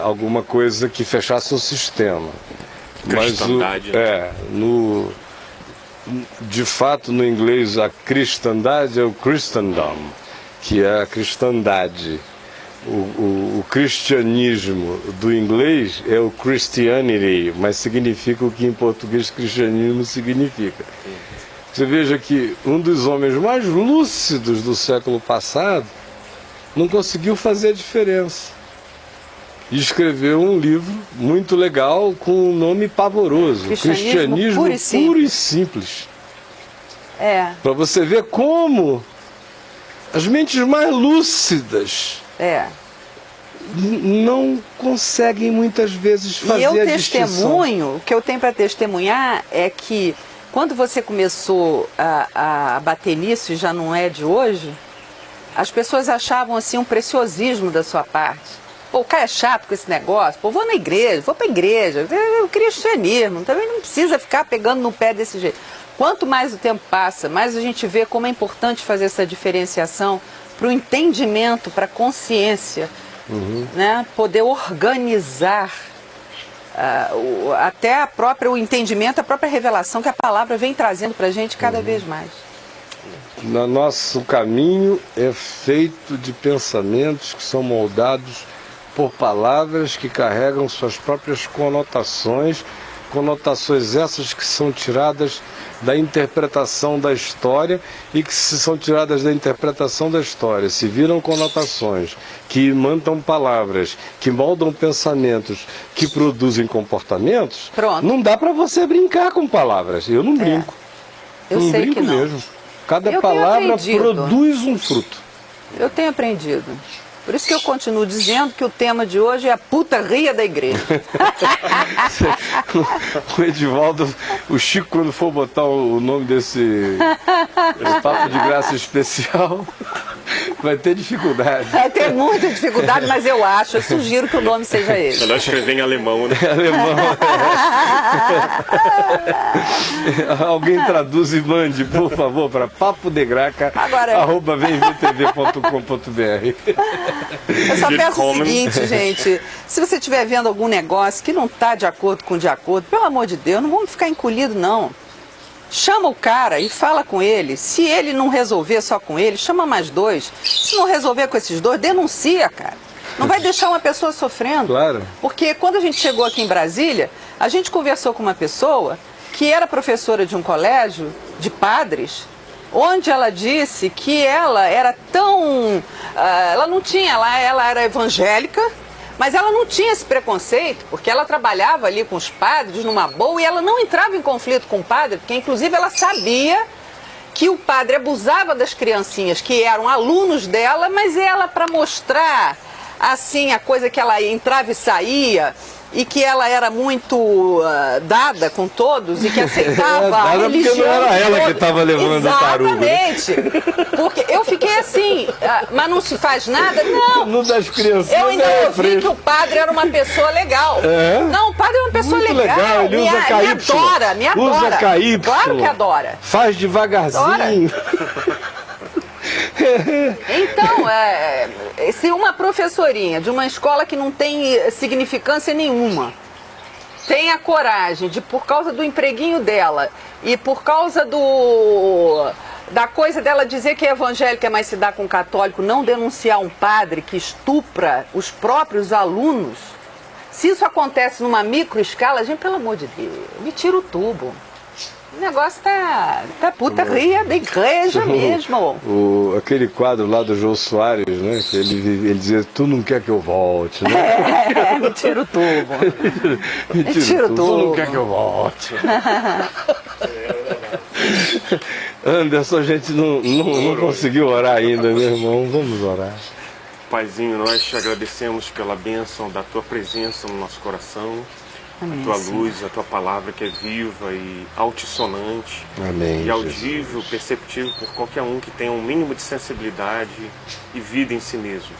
alguma coisa que fechasse o sistema. Cristandade. De fato, no inglês, a cristandade é o Christendom, que é a cristandade. O cristianismo do inglês é o Christianity, mas significa o que em português cristianismo significa. Você veja que um dos homens mais lúcidos do século passado não conseguiu fazer a diferença. E escreveu um livro muito legal com um nome pavoroso, Cristianismo puro e simples. Para você ver como as mentes mais lúcidas não conseguem muitas vezes fazer a distinção. O que eu tenho para testemunhar é que quando você começou a bater nisso, e já não é de hoje, as pessoas achavam assim um preciosismo da sua parte. Pô, o cara é chato com esse negócio, pô, vou na igreja, vou para a igreja, o cristianismo, também não precisa ficar pegando no pé desse jeito. Quanto mais o tempo passa, mais a gente vê como é importante fazer essa diferenciação para o entendimento, para a consciência, né? Poder organizar até o entendimento, a própria revelação que a palavra vem trazendo para a gente cada vez mais. Nosso caminho é feito de pensamentos que são moldados por palavras que carregam suas próprias conotações essas que são tiradas da interpretação da história e que se são tiradas da interpretação da história, se viram conotações, que mandam palavras, que moldam pensamentos, que produzem comportamentos. Pronto. Não dá para você brincar com palavras. Eu não brinco. Eu não sei brinco que não. mesmo. Cada palavra produz um fruto. Eu tenho aprendido. Por isso que eu continuo dizendo que o tema de hoje é a putaria da igreja. O Edivaldo, o Chico, quando for botar o nome desse papo de graça especial, vai ter dificuldade. Vai ter muita dificuldade, mas eu sugiro que o nome seja esse. Melhor escrever em alemão, né? Alemão. Alguém traduz e mande, por favor, para papodegraca@vemvtv.com.br. Eu só peço o seguinte, gente, se você estiver vendo algum negócio que não está de acordo, pelo amor de Deus, não vamos ficar encolhido, não. Chama o cara e fala com ele. Se ele não resolver só com ele, chama mais dois. Se não resolver com esses dois, denuncia, cara. Não vai deixar uma pessoa sofrendo. Claro. Porque quando a gente chegou aqui em Brasília, a gente conversou com uma pessoa que era professora de um colégio de padres, onde ela disse que ela era tão... ela era evangélica, mas ela não tinha esse preconceito, porque ela trabalhava ali com os padres numa boa e ela não entrava em conflito com o padre, porque inclusive ela sabia que o padre abusava das criancinhas que eram alunos dela, mas ela, para mostrar assim a coisa que ela entrava e saía, e que ela era muito dada com todos e que aceitava a religião. Porque não era ela que estava levando o tarugo. Exatamente. Porque eu fiquei assim, mas não se faz nada? Não. No das crianças. Eu ainda ouvi que o padre era uma pessoa legal. Não, o padre é uma pessoa muito legal. Ele usa KY. Me adora. Usa KY. Claro que adora. Faz devagarzinho. Então, se uma professorinha de uma escola que não tem significância nenhuma tem a coragem de, por causa do empreguinho dela e por causa da coisa dela dizer que é evangélica, mas se dá com católico, não denunciar um padre que estupra os próprios alunos, se isso acontece numa microescala, gente, pelo amor de Deus, me tira o tubo. O negócio tá putaria da igreja mesmo. Aquele quadro lá do Jô Soares, né? Que ele dizia, tu não quer que eu volte, né? Me tira o tubo. Me tira o tubo. Tu não quer que eu volte. Anderson, a gente não conseguiu orar ainda, meu irmão. Vamos orar. Paizinho, nós te agradecemos pela bênção da tua presença no nosso coração. Amém, a tua Senhor. luz, a tua palavra que é viva e altissonante. Amém, e audível, perceptível por qualquer um que tenha um mínimo de sensibilidade e vida em si mesmo.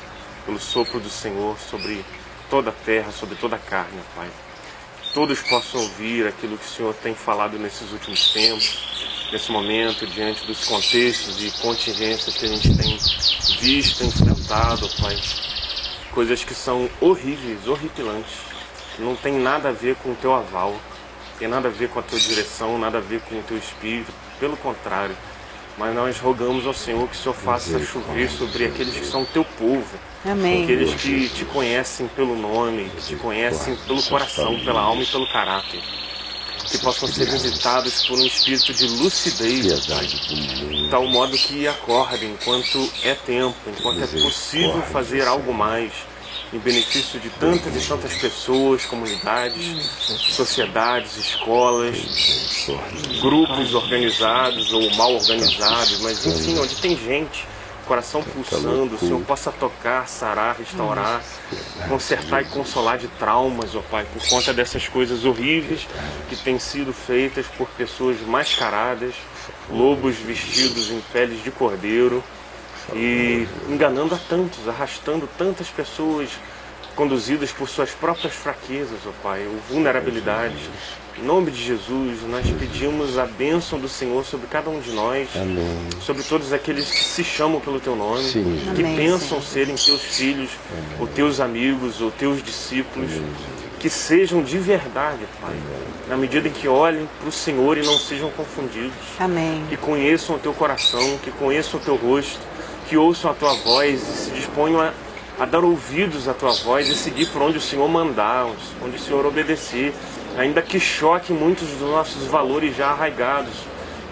Pelo sopro do Senhor sobre toda a terra, sobre toda a carne, Pai. Todos possam ouvir aquilo que o Senhor tem falado nesses últimos tempos, nesse momento, diante dos contextos e contingências que a gente tem visto, enfrentado, Pai. coisas que são horríveis, horripilantes, que não tem nada a ver com o teu aval, tem nada a ver com a tua direção, nada a ver com o teu espírito, pelo contrário. Mas nós rogamos ao Senhor que o Senhor faça chover sobre aqueles que são teu povo. Amém. Aqueles que te conhecem pelo nome, que te conhecem pelo coração, pela alma e pelo caráter. Que possam ser visitados por um espírito de lucidez, Pai, de tal modo que acordem enquanto é tempo, enquanto é possível fazer algo mais em benefício de tantas e tantas pessoas, comunidades, sociedades, escolas, grupos organizados ou mal organizados, mas enfim, onde tem gente, coração pulsando, o Senhor possa tocar, sarar, restaurar, consertar e consolar de traumas, ó Pai, por conta dessas coisas horríveis que têm sido feitas por pessoas mascaradas, lobos vestidos em peles de cordeiro, e enganando a tantos, arrastando tantas pessoas conduzidas por suas próprias fraquezas, ó Pai, ou vulnerabilidades. Em nome de Jesus, nós pedimos a bênção do Senhor sobre cada um de nós, Amém. sobre todos aqueles que se chamam pelo Teu nome, Sim. que Amém, pensam serem Teus filhos, ou Teus amigos, ou Teus discípulos, que sejam de verdade, Pai, na medida em que olhem para o Senhor e não sejam confundidos, Amém. que conheçam o Teu coração, que conheçam o Teu rosto, que ouçam a Tua voz e se disponham a dar ouvidos à Tua voz e seguir por onde o Senhor mandar, onde o Senhor obedecer, ainda que choque muitos dos nossos valores já arraigados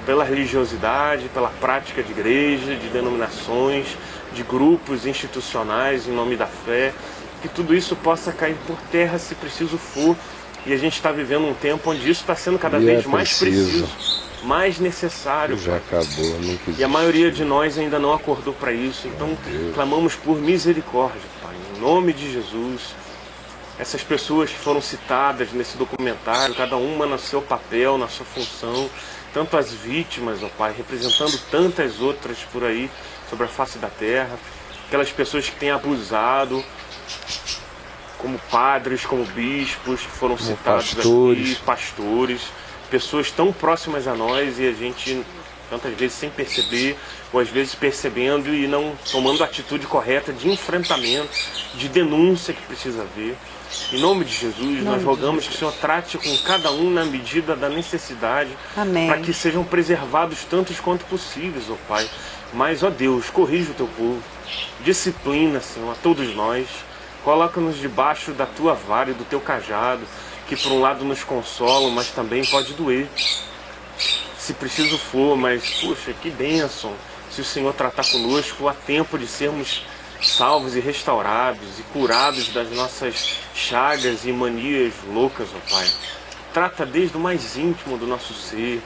pela religiosidade, pela prática de igreja, de denominações, de grupos institucionais em nome da fé, que tudo isso possa cair por terra se preciso for. E a gente está vivendo um tempo onde isso está sendo cada vez mais preciso, mais necessário. Já acabou, não quis. E a maioria de nós ainda não acordou para isso. Então clamamos por misericórdia, Pai, em nome de Jesus. Essas pessoas que foram citadas nesse documentário, cada uma no seu papel, na sua função, tanto as vítimas, ó Pai, representando tantas outras por aí sobre a face da terra, aquelas pessoas que têm abusado, como padres, como bispos, que foram citados aqui, pastores, pessoas tão próximas a nós e a gente, tantas vezes sem perceber, ou às vezes percebendo e não tomando a atitude correta de enfrentamento, de denúncia que precisa haver. Em nome de Jesus, nós rogamos que o Senhor trate com cada um na medida da necessidade, para que sejam preservados tantos quanto possíveis, ó Pai. Mas, ó Deus, corrija o Teu povo, disciplina, Senhor, a todos nós, coloca-nos debaixo da Tua vara e do Teu cajado, que por um lado nos consolam, mas também pode doer, se preciso for, mas, puxa, que bênção, se o Senhor tratar conosco a tempo de sermos salvos e restaurados e curados das nossas chagas e manias loucas, ó Pai. Trata desde o mais íntimo do nosso ser,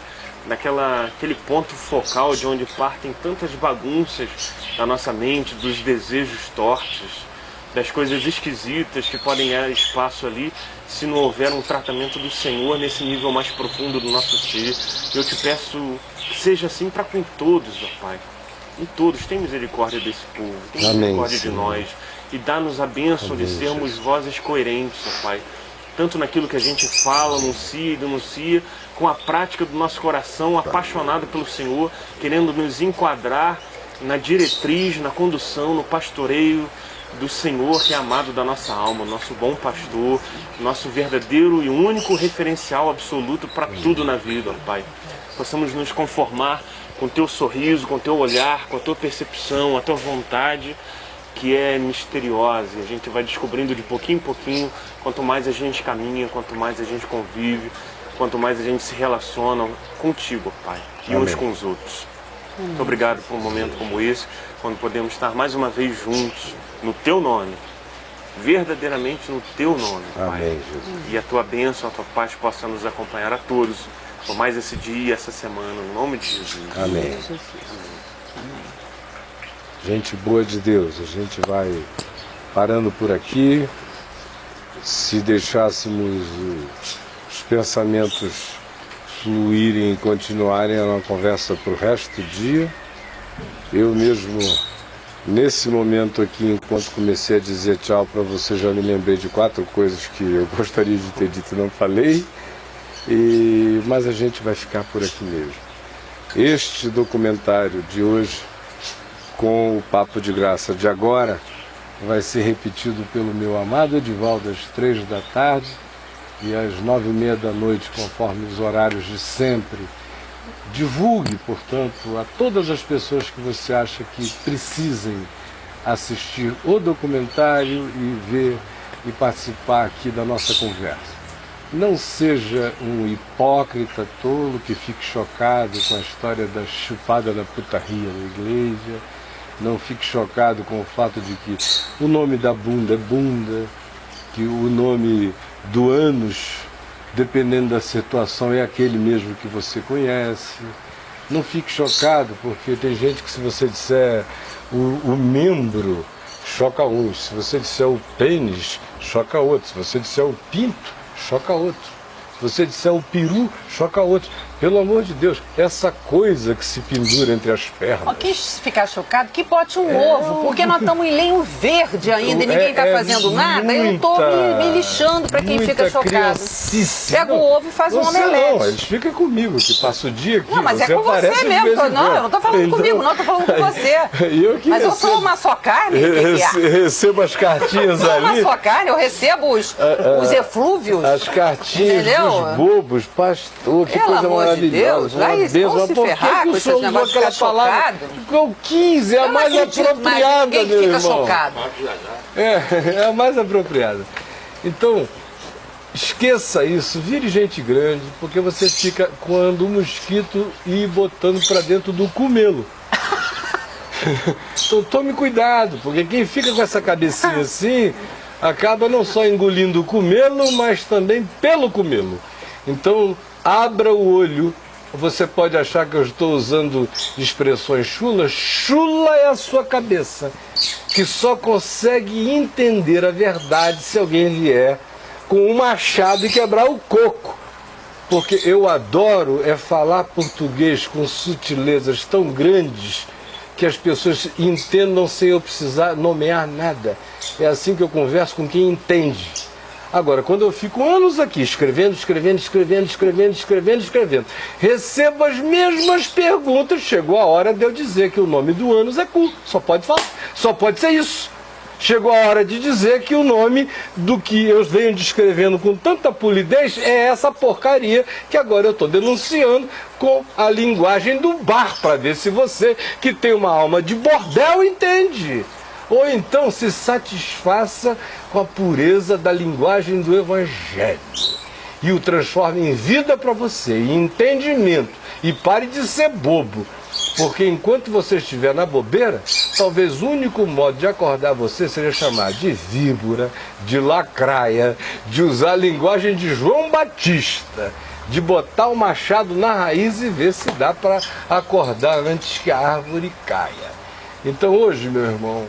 aquele ponto focal de onde partem tantas bagunças da nossa mente, dos desejos tortos, das coisas esquisitas que podem dar espaço ali, se não houver um tratamento do Senhor nesse nível mais profundo do nosso ser. Eu te peço que seja assim para com todos, ó Pai. Em todos, tem misericórdia desse povo, tem misericórdia de nós, e dá-nos a bênção de sermos vozes coerentes, ó Pai, tanto naquilo que a gente fala, anuncia e denuncia, com a prática do nosso coração apaixonado pelo Senhor, querendo nos enquadrar na diretriz, na condução, no pastoreio do Senhor, que é amado da nossa alma, nosso bom pastor, nosso verdadeiro e único referencial absoluto para tudo na vida, ó Pai. Possamos nos conformar com o Teu sorriso, com o Teu olhar, com a Tua percepção, a Tua vontade, que é misteriosa. E a gente vai descobrindo de pouquinho em pouquinho, quanto mais a gente caminha, quanto mais a gente convive, quanto mais a gente se relaciona contigo, Pai, e uns com os outros. Muito obrigado por um momento como esse, quando podemos estar mais uma vez juntos, no Teu nome, verdadeiramente no Teu nome, Pai. Amém, Jesus. E a Tua bênção, a Tua paz possa nos acompanhar a todos, por mais esse dia, essa semana, no nome de Jesus. Amém. Gente boa de Deus, a gente vai parando por aqui. Se deixássemos os pensamentos fluírem e continuarem a conversa para o resto do dia, eu mesmo, nesse momento aqui, enquanto comecei a dizer tchau para você, já me lembrei de 4 coisas que eu gostaria de ter dito e não falei. Mas a gente vai ficar por aqui mesmo. Este documentário de hoje, com o Papo de Graça de agora, vai ser repetido pelo meu amado Edivaldo às 3 da tarde e às 9h30 da noite, conforme os horários de sempre. Divulgue, portanto, a todas as pessoas que você acha que precisem assistir o documentário e ver e participar aqui da nossa conversa. Não seja um hipócrita tolo que fique chocado com a história da chupada da putaria na igreja. Não fique chocado com o fato de que o nome da bunda é bunda, que o nome do ânus, dependendo da situação, é aquele mesmo que você conhece. Não fique chocado, porque tem gente que, se você disser o membro, choca uns. Se você disser o pênis, choca outro. Se você disser o pinto, choca outro. Se você disser o peru, choca outro. Pelo amor de Deus, essa coisa que se pendura entre as pernas. Quis ficar chocado que bote um ovo, porque nós estamos em lenho verde ainda e ninguém está fazendo nada. Eu estou me lixando para quem fica chocado. Pega o ovo e faz um omelete. Não, eles ficam comigo, que passa o dia aqui. Não, mas é com você mesmo. Não, eu não estou falando comigo, não, estou falando com você. Mas eu sou uma só carne. Recebo as cartinhas ali. Eu sou uma só carne, eu recebo os eflúvios. As cartinhas dos bobos, pastor, que coisa maravilhosa. De Deus, vai se ferrar com esses negócios de ficar chocado. Eu quis, é a mais apropriada, ninguém meu fica irmão. chocado. É a mais apropriada. Então, esqueça isso, vire gente grande, porque você fica coando o mosquito e botando para dentro do cumelo. Então tome cuidado, porque quem fica com essa cabecinha assim, acaba não só engolindo o cumelo, mas também pelo cumelo. Então, abra o olho. Você pode achar que eu estou usando expressões chulas. Chula é a sua cabeça, que só consegue entender a verdade se alguém vier com um machado e quebrar o coco. Porque eu adoro falar português com sutilezas tão grandes que as pessoas entendam sem eu precisar nomear nada. É assim que eu converso com quem entende. Agora, quando eu fico anos aqui escrevendo, recebo as mesmas perguntas, chegou a hora de eu dizer que o nome do ânus é cu. Só pode falar, só pode ser isso. Chegou a hora de dizer que o nome do que eu venho descrevendo com tanta polidez é essa porcaria que agora eu estou denunciando com a linguagem do bar, para ver se você, que tem uma alma de bordel, entende. Ou então se satisfaça com a pureza da linguagem do Evangelho e o transforme em vida para você, em entendimento, e pare de ser bobo, porque enquanto você estiver na bobeira, talvez o único modo de acordar você seja chamar de víbora, de lacraia, de usar a linguagem de João Batista, de botar o machado na raiz e ver se dá para acordar antes que a árvore caia. Então hoje, meu irmão,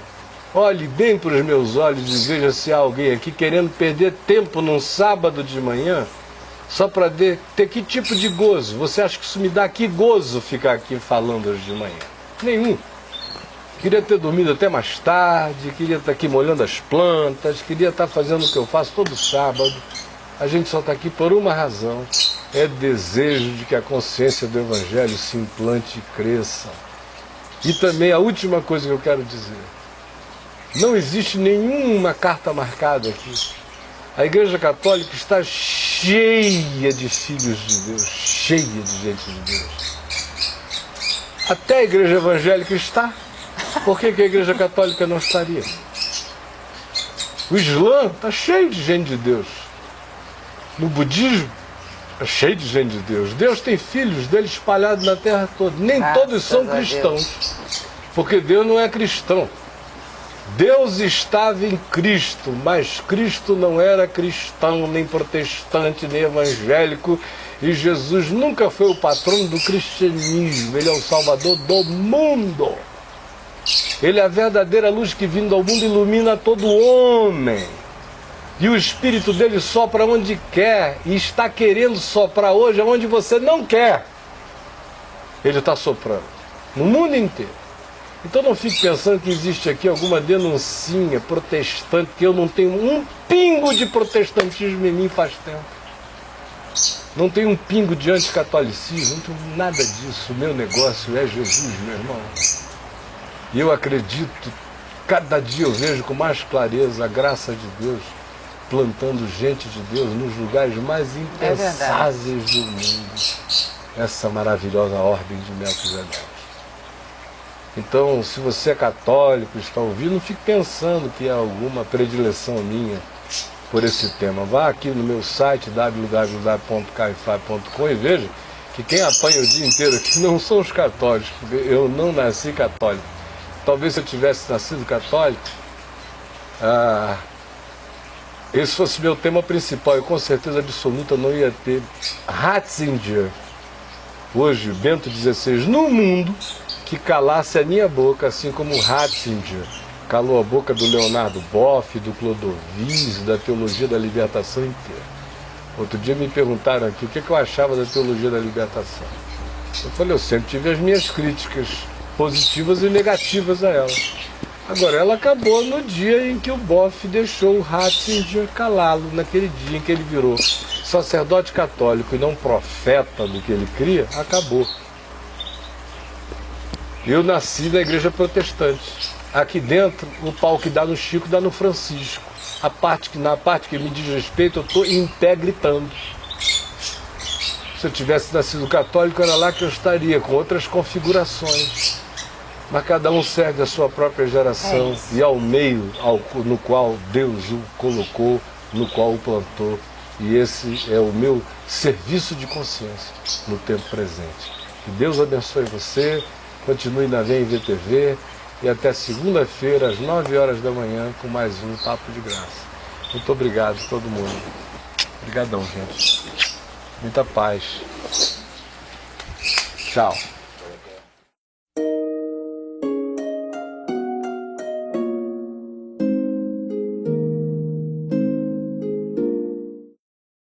olhe bem para os meus olhos e veja se há alguém aqui querendo perder tempo num sábado de manhã só para ter que tipo de gozo. Você acha que isso me dá que gozo ficar aqui falando hoje de manhã? Nenhum. Queria ter dormido até mais tarde, queria estar aqui molhando as plantas, queria estar fazendo o que eu faço todo sábado. A gente só está aqui por uma razão: é desejo de que a consciência do Evangelho se implante e cresça. E também a última coisa que eu quero dizer: não existe nenhuma carta marcada aqui. A Igreja Católica está cheia de filhos de Deus, cheia de gente de Deus. Até a Igreja Evangélica está. Por que a Igreja Católica não estaria? O Islã está cheio de gente de Deus. No budismo, está cheio de gente de Deus. Deus tem filhos dele espalhados na terra toda. Nem todos são cristãos, porque Deus não é cristão. Deus estava em Cristo, mas Cristo não era cristão, nem protestante, nem evangélico, e Jesus nunca foi o patrono do cristianismo. Ele é o Salvador do mundo. Ele é a verdadeira luz que, vindo ao mundo, ilumina todo homem. E o Espírito dele sopra onde quer, e está querendo soprar hoje onde você não quer. Ele está soprando no mundo inteiro. Então não fique pensando que existe aqui alguma denuncinha protestante, que eu não tenho um pingo de protestantismo em mim faz tempo. Não tenho um pingo de anticatolicismo, não tenho nada disso. O meu negócio é Jesus, meu irmão. E eu acredito Cada dia eu vejo com mais clareza a graça de Deus plantando gente de Deus nos lugares mais impensáveis do mundo. Essa maravilhosa ordem de Melquisedeque. Então, se você é católico, está ouvindo, não fique pensando que é alguma predileção minha por esse tema. Vá aqui no meu site www.caifá.com e veja que quem apanha o dia inteiro aqui não são os católicos, porque eu não nasci católico. Talvez se eu tivesse nascido católico, esse fosse meu tema principal, e com certeza absoluta não ia ter Ratzinger, hoje Bento XVI, no mundo, que calasse a minha boca, assim como Ratzinger calou a boca do Leonardo Boff, do Clodovis, da teologia da libertação inteira. Outro dia me perguntaram aqui o que eu achava da teologia da libertação. Eu falei, eu sempre tive as minhas críticas positivas e negativas a ela. Agora, ela acabou no dia em que o Boff deixou o Ratzinger calá-lo, naquele dia em que ele virou sacerdote católico e não profeta do que ele cria, acabou. Eu nasci na igreja protestante. Aqui dentro, o pau que dá no Chico dá no Francisco. Na parte que me diz respeito, eu estou em pé gritando. Se eu tivesse nascido católico, era lá que eu estaria, com outras configurações. Mas cada um serve a sua própria geração e ao meio no qual Deus o colocou, no qual o plantou. E esse é o meu serviço de consciência no tempo presente. Que Deus abençoe você, continue na VMVTV e até segunda-feira, às 9 horas da manhã, com mais um Papo de Graça. Muito obrigado a todo mundo. Obrigadão, gente. Muita paz. Tchau.